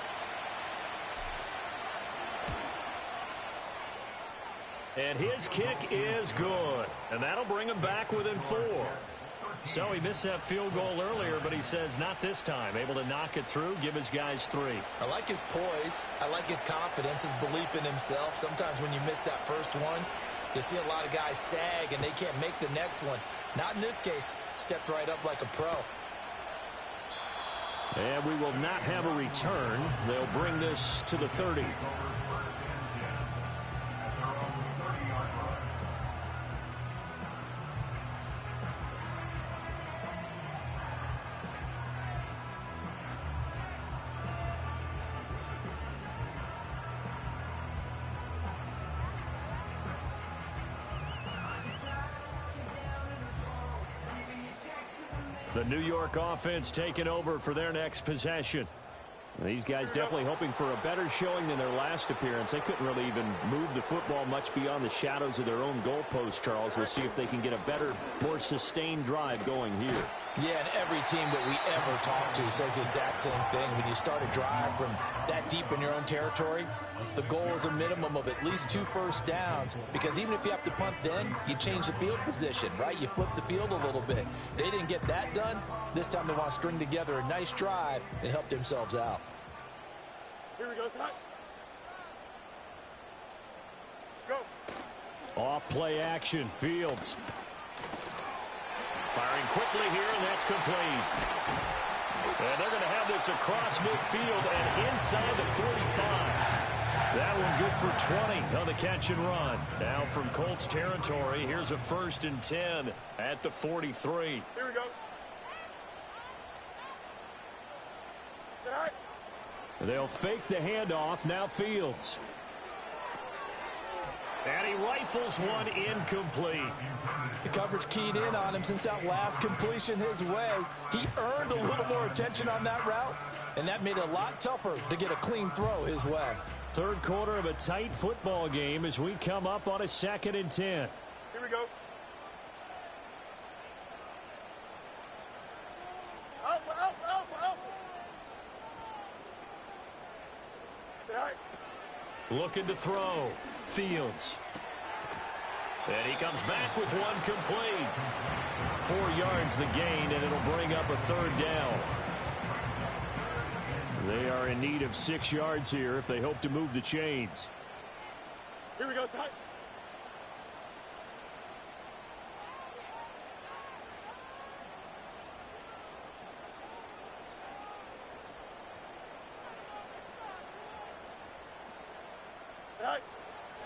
And his kick is good. And that'll bring him back within 4. So he missed that field goal earlier, but he says not this time. Able to knock it through, give his guys 3. I like his poise. I like his confidence, his belief in himself. Sometimes when you miss that first one, you see a lot of guys sag and they can't make the next one. Not in this case. Stepped right up like a pro. And we will not have a return. They'll bring this to the 30. The New York offense taking over for their next possession. These guys definitely hoping for a better showing than their last appearance. They couldn't really even move the football much beyond the shadows of their own goalpost, Charles. We'll see if they can get a better, more sustained drive going here. Yeah, and every team that we ever talk to says the exact same thing. When you start a drive from that deep in your own territory, the goal is a minimum of at least 2 first downs, because even if you have to punt then, you change the field position, right? You flip the field a little bit. They didn't get that done. This time they want to string together a nice drive and help themselves out. Here we go, Scott. Go. Off play action, Fields. Firing quickly here, and that's complete. And they're going to have this across midfield and inside the 45. That one good for 20 on the catch and run. Now from Colts territory, here's a 1st and 10 at the 43. Here we go. Sit high. They'll fake the handoff. Now Fields. And he rifles one incomplete. The coverage keyed in on him since that last completion his way. He earned a little more attention on that route, and that made it a lot tougher to get a clean throw his way. Third quarter of a tight football game as we come up on a 2nd and 10. Here we go. Out. Sit high. Looking to throw. Fields. And he comes back with one complete. 4 yards the gain, and it'll bring up a 3rd down. They are in need of 6 yards here if they hope to move the chains. Here we go, Scott.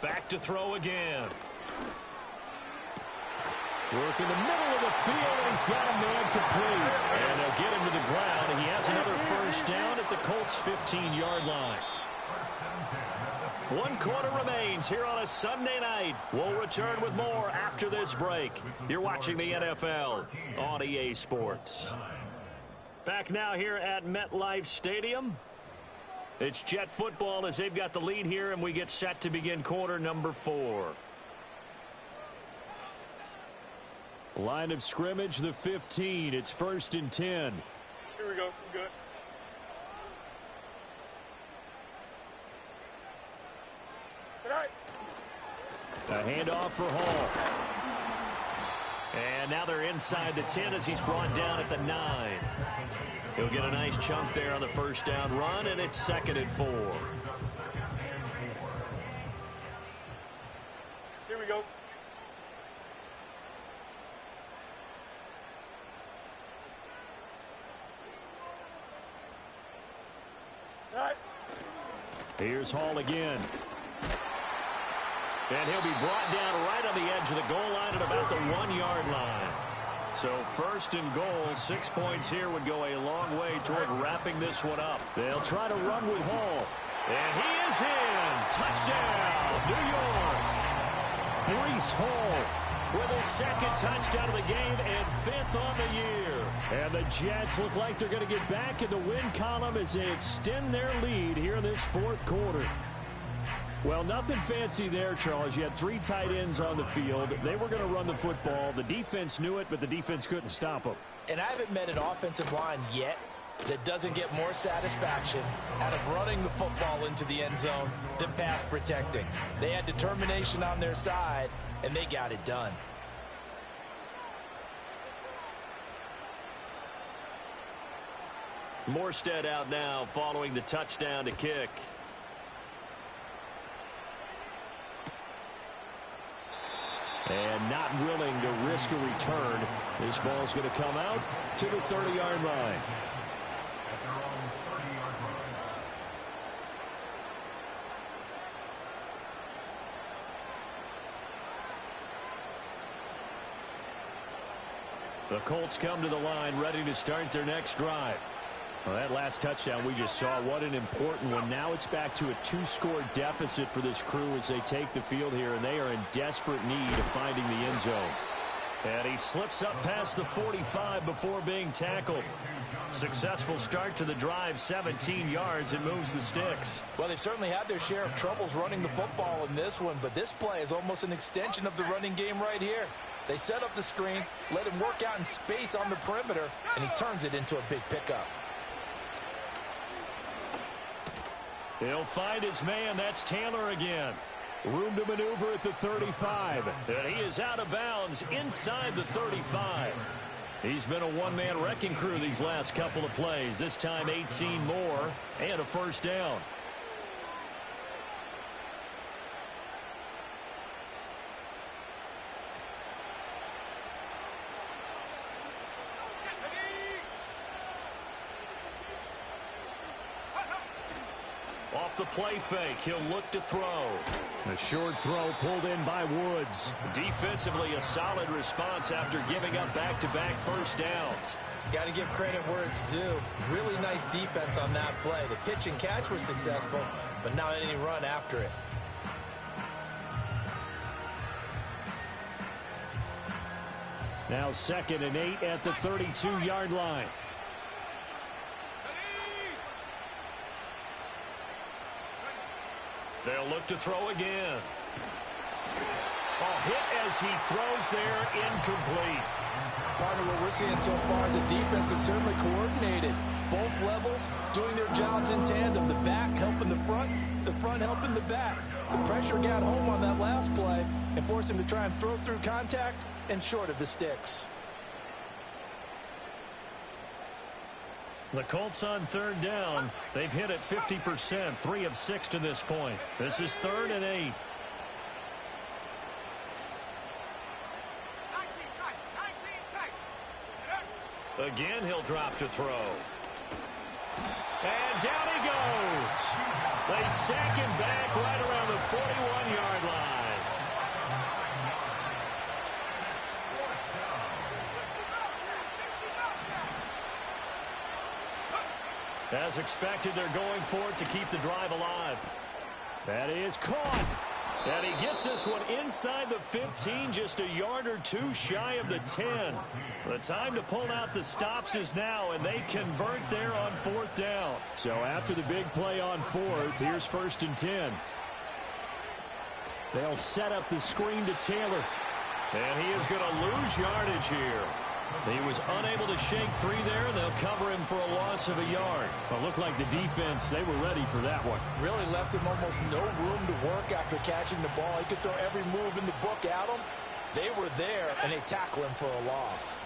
Back to throw again. Work in the middle of the field, and he's got a man complete. And they'll get him to the ground, and he has another 1st down at the Colts' 15-yard line. 1 quarter remains here on a Sunday night. We'll return with more after this break. You're watching the NFL on EA Sports. Back now here at MetLife Stadium. It's Jet football as they've got the lead here, and we get set to begin quarter number 4. Line of scrimmage, the 15. It's 1st and 10. Here we go. Good. Tonight. A handoff for Hall. And now they're inside the 10 as he's brought down at the 9. He'll get a nice chunk there on the 1st down run, and it's 2nd and 4. Here we go. Right. Here's Hall again. And he'll be brought down right on the edge of the goal line at about the 1-yard line. So 1st and goal, 6 points here would go a long way toward wrapping this one up. They'll try to run with Hall. And he is in. Touchdown, New York. Breece Hall with his 2nd touchdown of the game and 5th on the year. And the Jets look like they're going to get back in the win column as they extend their lead here in this 4th quarter. Well, nothing fancy there, Charles. You had 3 tight ends on the field. They were going to run the football. The defense knew it, but the defense couldn't stop them. And I haven't met an offensive line yet that doesn't get more satisfaction out of running the football into the end zone than pass protecting. They had determination on their side, and they got it done. Morstead out now following the touchdown to kick. And not willing to risk a return. This ball's going to come out to the 30-yard line. The Colts come to the line ready to start their next drive. Well, that last touchdown we just saw, what an important one. Now it's back to a 2-score deficit for this crew as they take the field here, and they are in desperate need of finding the end zone. And he slips up past the 45 before being tackled. Successful start to the drive, 17 yards, and moves the sticks. Well, they've certainly had their share of troubles running the football in this one, but this play is almost an extension of the running game right here. They set up the screen, let him work out in space on the perimeter, and he turns it into a big pickup. He'll find his man. That's Taylor again. Room to maneuver at the 35. And he is out of bounds inside the 35. He's been a one-man wrecking crew these last couple of plays. This time 18 more and a first down. Off the play fake, he'll look to throw. A short throw pulled in by Woods. Defensively, a solid response after giving up back-to-back first downs. Got to give credit where it's due. Really nice defense on that play. The pitch and catch was successful, but not any run after it. Now 2nd and 8 at the 32-yard line. They'll look to throw again. A hit as he throws there, incomplete. Partner, what we're seeing so far is the defense is certainly coordinated. Both levels doing their jobs in tandem. The back helping the front helping the back. The pressure got home on that last play and forced him to try and throw through contact and short of the sticks. The Colts on 3rd down. They've hit it 50%, 3 of 6 to this point. This is 3rd and 8. Again, he'll drop to throw. And down he goes. They sack him back right around the 41-yard line. As expected, they're going for it to keep the drive alive. That is caught. And he gets this one inside the 15, just a yard or two shy of the 10. The time to pull out the stops is now, and they convert there on 4th down. So after the big play on 4th, here's 1st and 10. They'll set up the screen to Taylor. And he is going to lose yardage here. He was unable to shake free there, and they'll cover him for a loss of a yard. Well, it looked like the defense, they were ready for that one. Really left him almost no room to work after catching the ball. He could throw every move in the book at him. They were there, and they tackle him for a loss.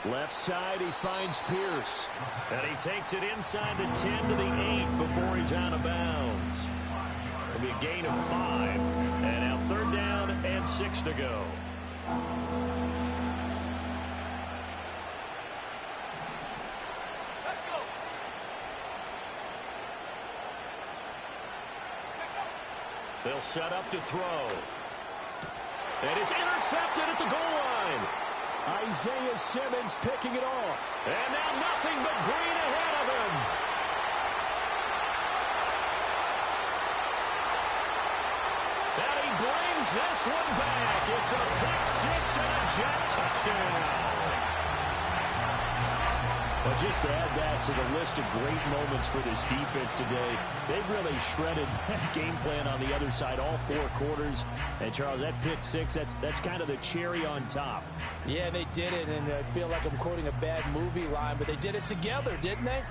Left side, he finds Pierce. And he takes it inside the 10 to the 8 before he's out of bounds. It'll be a gain of 5. And now 3rd down and 6 to go. They'll set up to throw. And it's intercepted at the goal line. Isaiah Simmons picking it off. And now nothing but green ahead of him. And he brings this one back. It's a pick 6 and a Jet touchdown. Well, just to add that to the list of great moments for this defense today, they've really shredded that game plan on the other side all 4 quarters. And, Charles, that pick 6, that's kind of the cherry on top. Yeah, they did it, and I feel like I'm quoting a bad movie line, but they did it together, didn't they?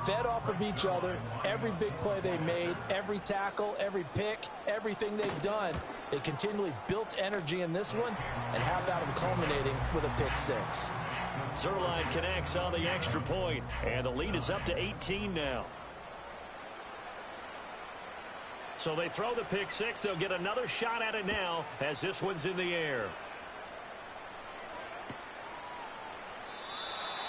Fed off of each other, every big play they made, every tackle, every pick, everything they've done. They continually built energy in this one, and how about them culminating with a pick 6? Zuerlein connects on the extra point, and the lead is up to 18 now. So they throw the pick 6. They'll get another shot at it now as this one's in the air.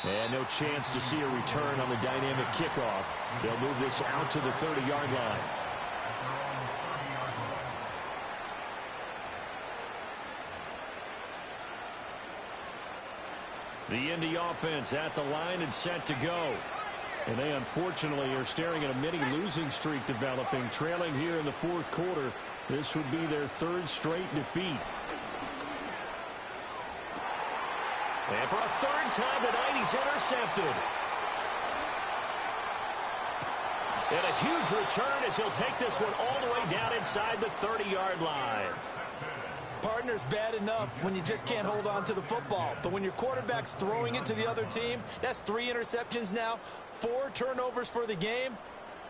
And no chance to see a return on the dynamic kickoff. They'll move this out to the 30-yard line. The Indy offense at the line and set to go. And they unfortunately are staring at a mini losing streak developing, trailing here in the 4th quarter. This would be their 3rd straight defeat. And for a 3rd time tonight, he's intercepted. And a huge return as he'll take this one all the way down inside the 30-yard line. Partner's bad enough when you just can't hold on to the football. But when your quarterback's throwing it to the other team, that's 3 interceptions now, 4 turnovers for the game.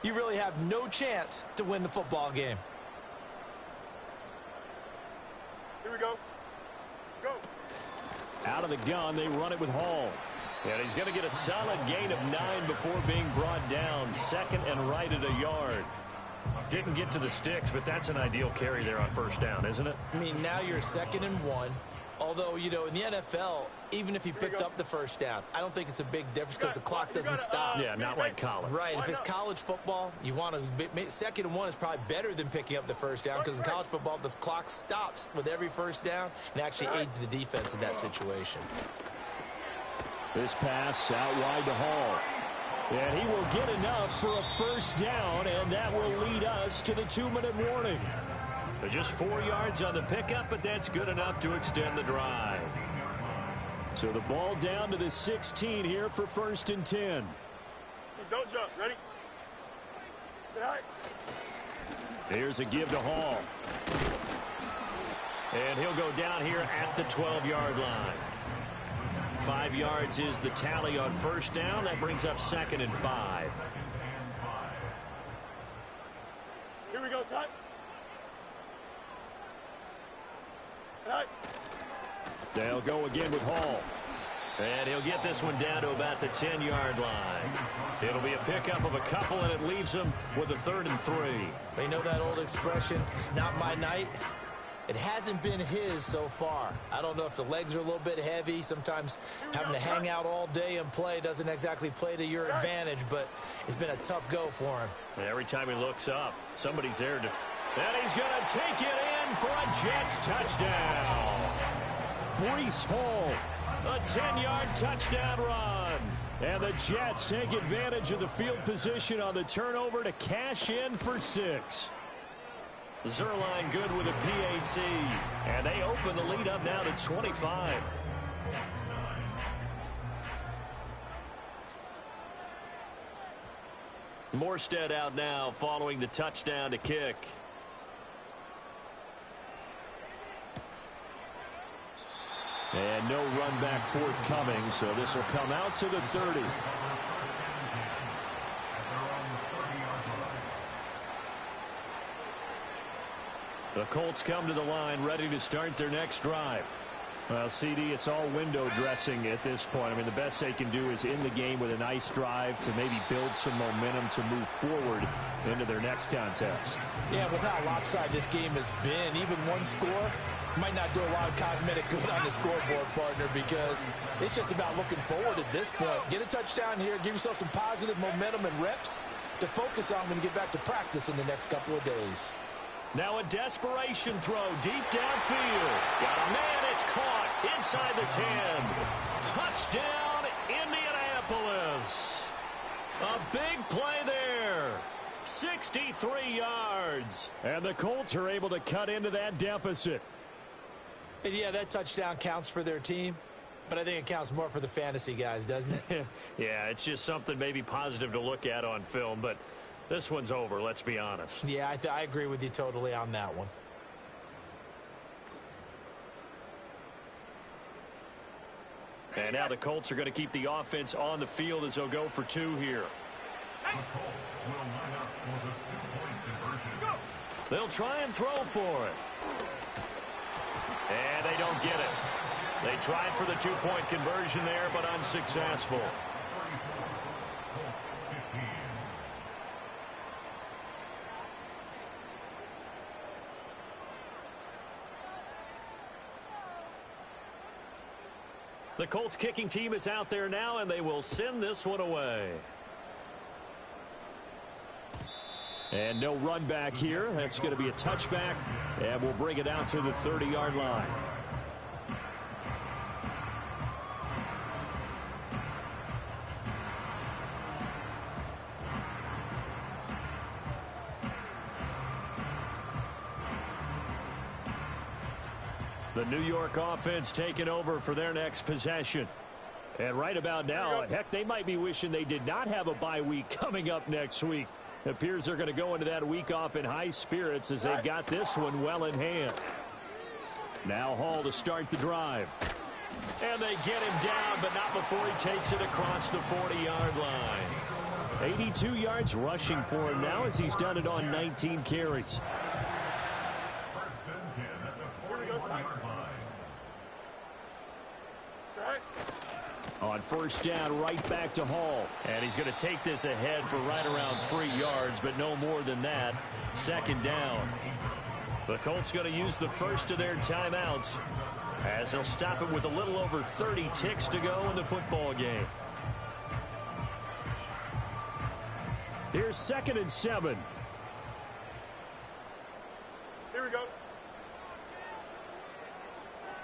You really have no chance to win the football game. Here we go. Go. Out of the gun, they run it with Hall. And he's going to get a solid gain of 9 before being brought down. 2nd and right at a yard. Didn't get to the sticks, but that's an ideal carry there on 1st down, isn't it? I mean, now you're 2nd and 1. Although, you know, in the NFL, even if he picked up the 1st down, I don't think it's a big difference because the clock doesn't stop. Yeah, not like college. Right. If it's college football, you want to 2nd and 1 is probably better than picking up the 1st down because in college football, the clock stops with every 1st down and actually aids the defense in that situation. This pass out wide to Hall. And he will get enough for a 1st down, and that will lead us to the 2-minute warning. Just 4 yards on the pickup, but that's good enough to extend the drive. So the ball down to the 16 here for 1st and 10. Don't jump. Ready? Get high. Here's a give to Hall. And he'll go down here at the 12-yard line. 5 yards is the tally on 1st down. That brings up 2nd and 5. Here we go, son. They'll go again with Hall. And he'll get this one down to about the 10-yard line. It'll be a pickup of a couple, and it leaves them with a 3rd and 3. They know that old expression, it's not my night. It hasn't been his so far. I don't know if the legs are a little bit heavy. Sometimes having to hang out all day and play doesn't exactly play to your advantage, but it's been a tough go for him. Every time he looks up, somebody's there to... And he's going to take it in for a Jets touchdown. Breece Hall, a 10-yard touchdown run. And the Jets take advantage of the field position on the turnover to cash in for 6. Zuerlein good with a PAT. And they open the lead up now to 25. Morstead out now following the touchdown to kick. And no run back forthcoming, so this will come out to the 30. The Colts come to the line ready to start their next drive. Well, CD, it's all window dressing at this point. I mean, the best they can do is in the game with a nice drive to maybe build some momentum to move forward into their next contest. Yeah, with how lopsided this game has been, even one score might not do a lot of cosmetic good on the scoreboard, partner, because it's just about looking forward at this point. Get a touchdown here, give yourself some positive momentum and reps to focus on when you get back to practice in the next couple of days. Now a desperation throw deep downfield. Got a man, it's caught inside the 10. Touchdown, Indianapolis. A big play there. 63 yards. And the Colts are able to cut into that deficit. And yeah, that touchdown counts for their team, but I think it counts more for the fantasy guys, doesn't it? Yeah, it's just something maybe positive to look at on film, but this one's over, let's be honest. Yeah, I agree with you totally on that one. And now the Colts are going to keep the offense on the field as they'll go for 2 here. They'll try and throw for it. And they don't get it. They tried for the 2-point conversion there, but unsuccessful. The Colts kicking team is out there now, and they will send this one away. And no run back here. That's going to be a touchback, and we'll bring it out to the 30-yard line. The New York offense taking over for their next possession. And right about now, heck, they might be wishing they did not have a bye week coming up next week. It appears they're going to go into that week off in high spirits as they got this one well in hand. Now Hall to start the drive. And they get him down, but not before he takes it across the 40-yard line. 82 yards rushing for him now as he's done it on 19 carries. On first down, right back to Hall. And he's going to take this ahead for right around 3 yards, but no more than that. Second down. The Colts going to use the first of their timeouts as they'll stop it with a little over 30 ticks to go in the football game. Here's 2nd and 7. Here we go.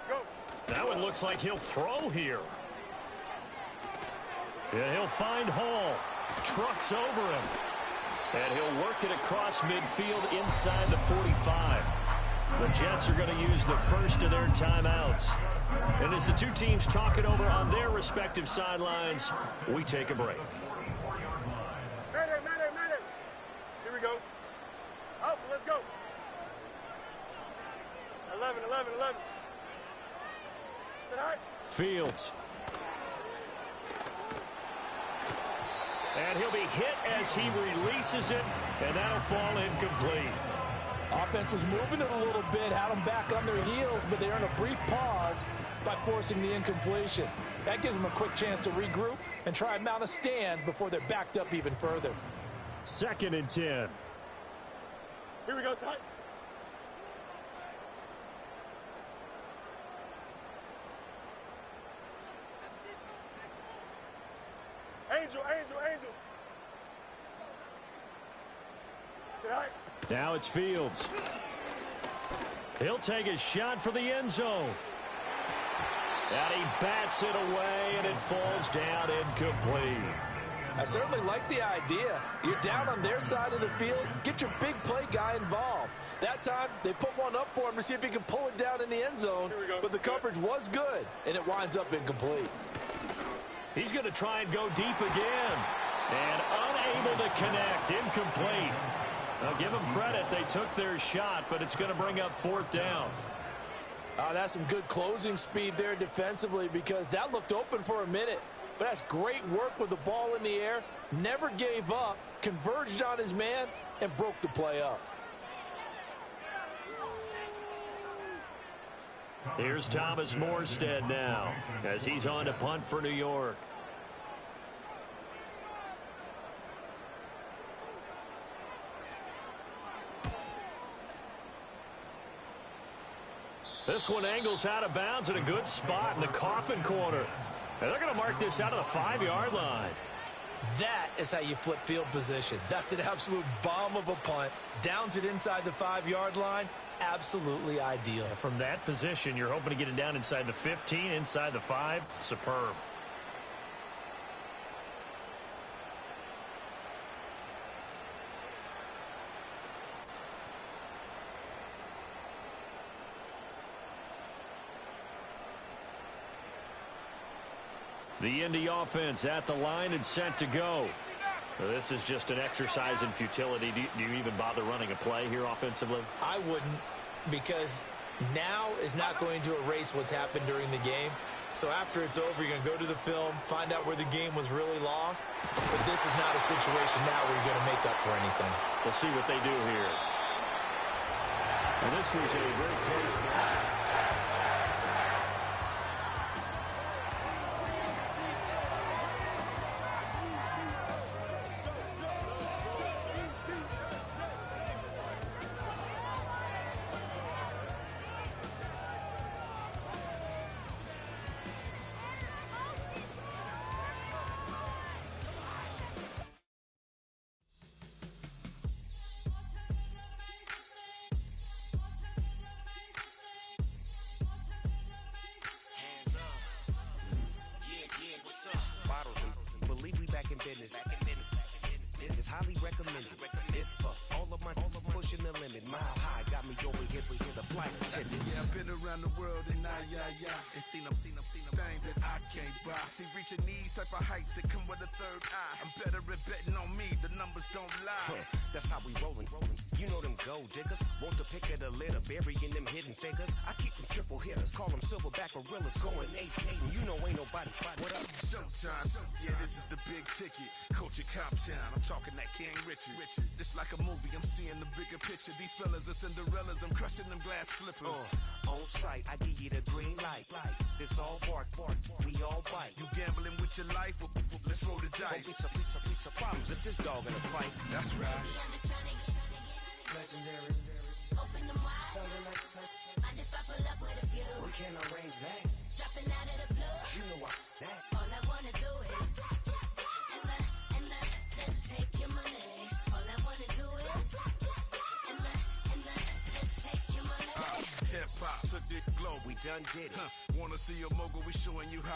Go. That one looks like he'll throw here. And he'll find Hall. Trucks over him. And he'll work it across midfield inside the 45. The Jets are going to use the first of their timeouts. And as the two teams talk it over on their respective sidelines, we take a break. Mayday. Here we go. Up, let's go. 11. Sit high. Fields. And he'll be hit as he releases it, and that'll fall incomplete. Offense was moving it a little bit, had them back on their heels, but they earned a brief pause by forcing the incompletion. That gives them a quick chance to regroup and try and mount a stand before they're backed up even further. 2nd and 10. Here we go, side. Angel. Now it's Fields. He'll take a shot for the end zone. And he bats it away, and it falls down incomplete. I certainly like the idea. You're down on their side of the field. Get your big play guy involved. That time, they put one up for him to see if he can pull it down in the end zone. But the coverage was good, and it winds up incomplete. He's going to try and go deep again. And unable to connect. Incomplete. Now, give them credit. They took their shot, but it's going to bring up 4th down. That's some good closing speed there defensively because that looked open for a minute. But that's great work with the ball in the air. Never gave up, converged on his man, and broke the play up. Here's Thomas Morstead now as he's on to punt for New York. This one angles out of bounds at a good spot in the coffin corner. And they're going to mark this out of the 5-yard line. That is how you flip field position. That's an absolute bomb of a punt. Downs it inside the 5-yard line. Absolutely ideal. From that position, you're hoping to get it down inside the 15, inside the 5. Superb. The Indy offense at the line and set to go. Well, this is just an exercise in futility. Do you even bother running a play here offensively? I wouldn't, because now is not going to erase what's happened during the game. So after it's over, you're going to go to the film, find out where the game was really lost. But this is not a situation now where you're going to make up for anything. We'll see what they do here. And this was a very close match. This is highly recommended. It's for all of my pushing the limit. Mile high got me over here for the flight attendant. Yeah, I've been around the world and and seen them thing that I can't buy. See, reaching these type of heights, it come with a third eye. I'm better at betting on me, the numbers don't lie. That's how we rolling. You know them gold diggers, want the pick of the litter, burying them hidden figures. I keep them triple hitters, call them silverback gorillas, going 8-8, and you know ain't nobody. What up? Showtime, yeah, this is the big ticket. Coach at Comptown, I'm talking that King Richard. This like a movie, I'm seeing the bigger picture. These fellas are Cinderellas, I'm crushing them glass slippers. On site, I give you the green light. This all bark, we all bite. You gambling with your life? Let's roll the dice. Piece of problems if this dog in a fight. That's right. I'm just trying to get legendary. Open them wide. Sounding like mind if I pull up with a few. We can arrange that. Dropping out of the blue. You know what? That. All I wanna do is and just take your money. All I wanna do is and just take your money. Hip hop took this globe. We done did it. Wanna see a mogul? We showing you how.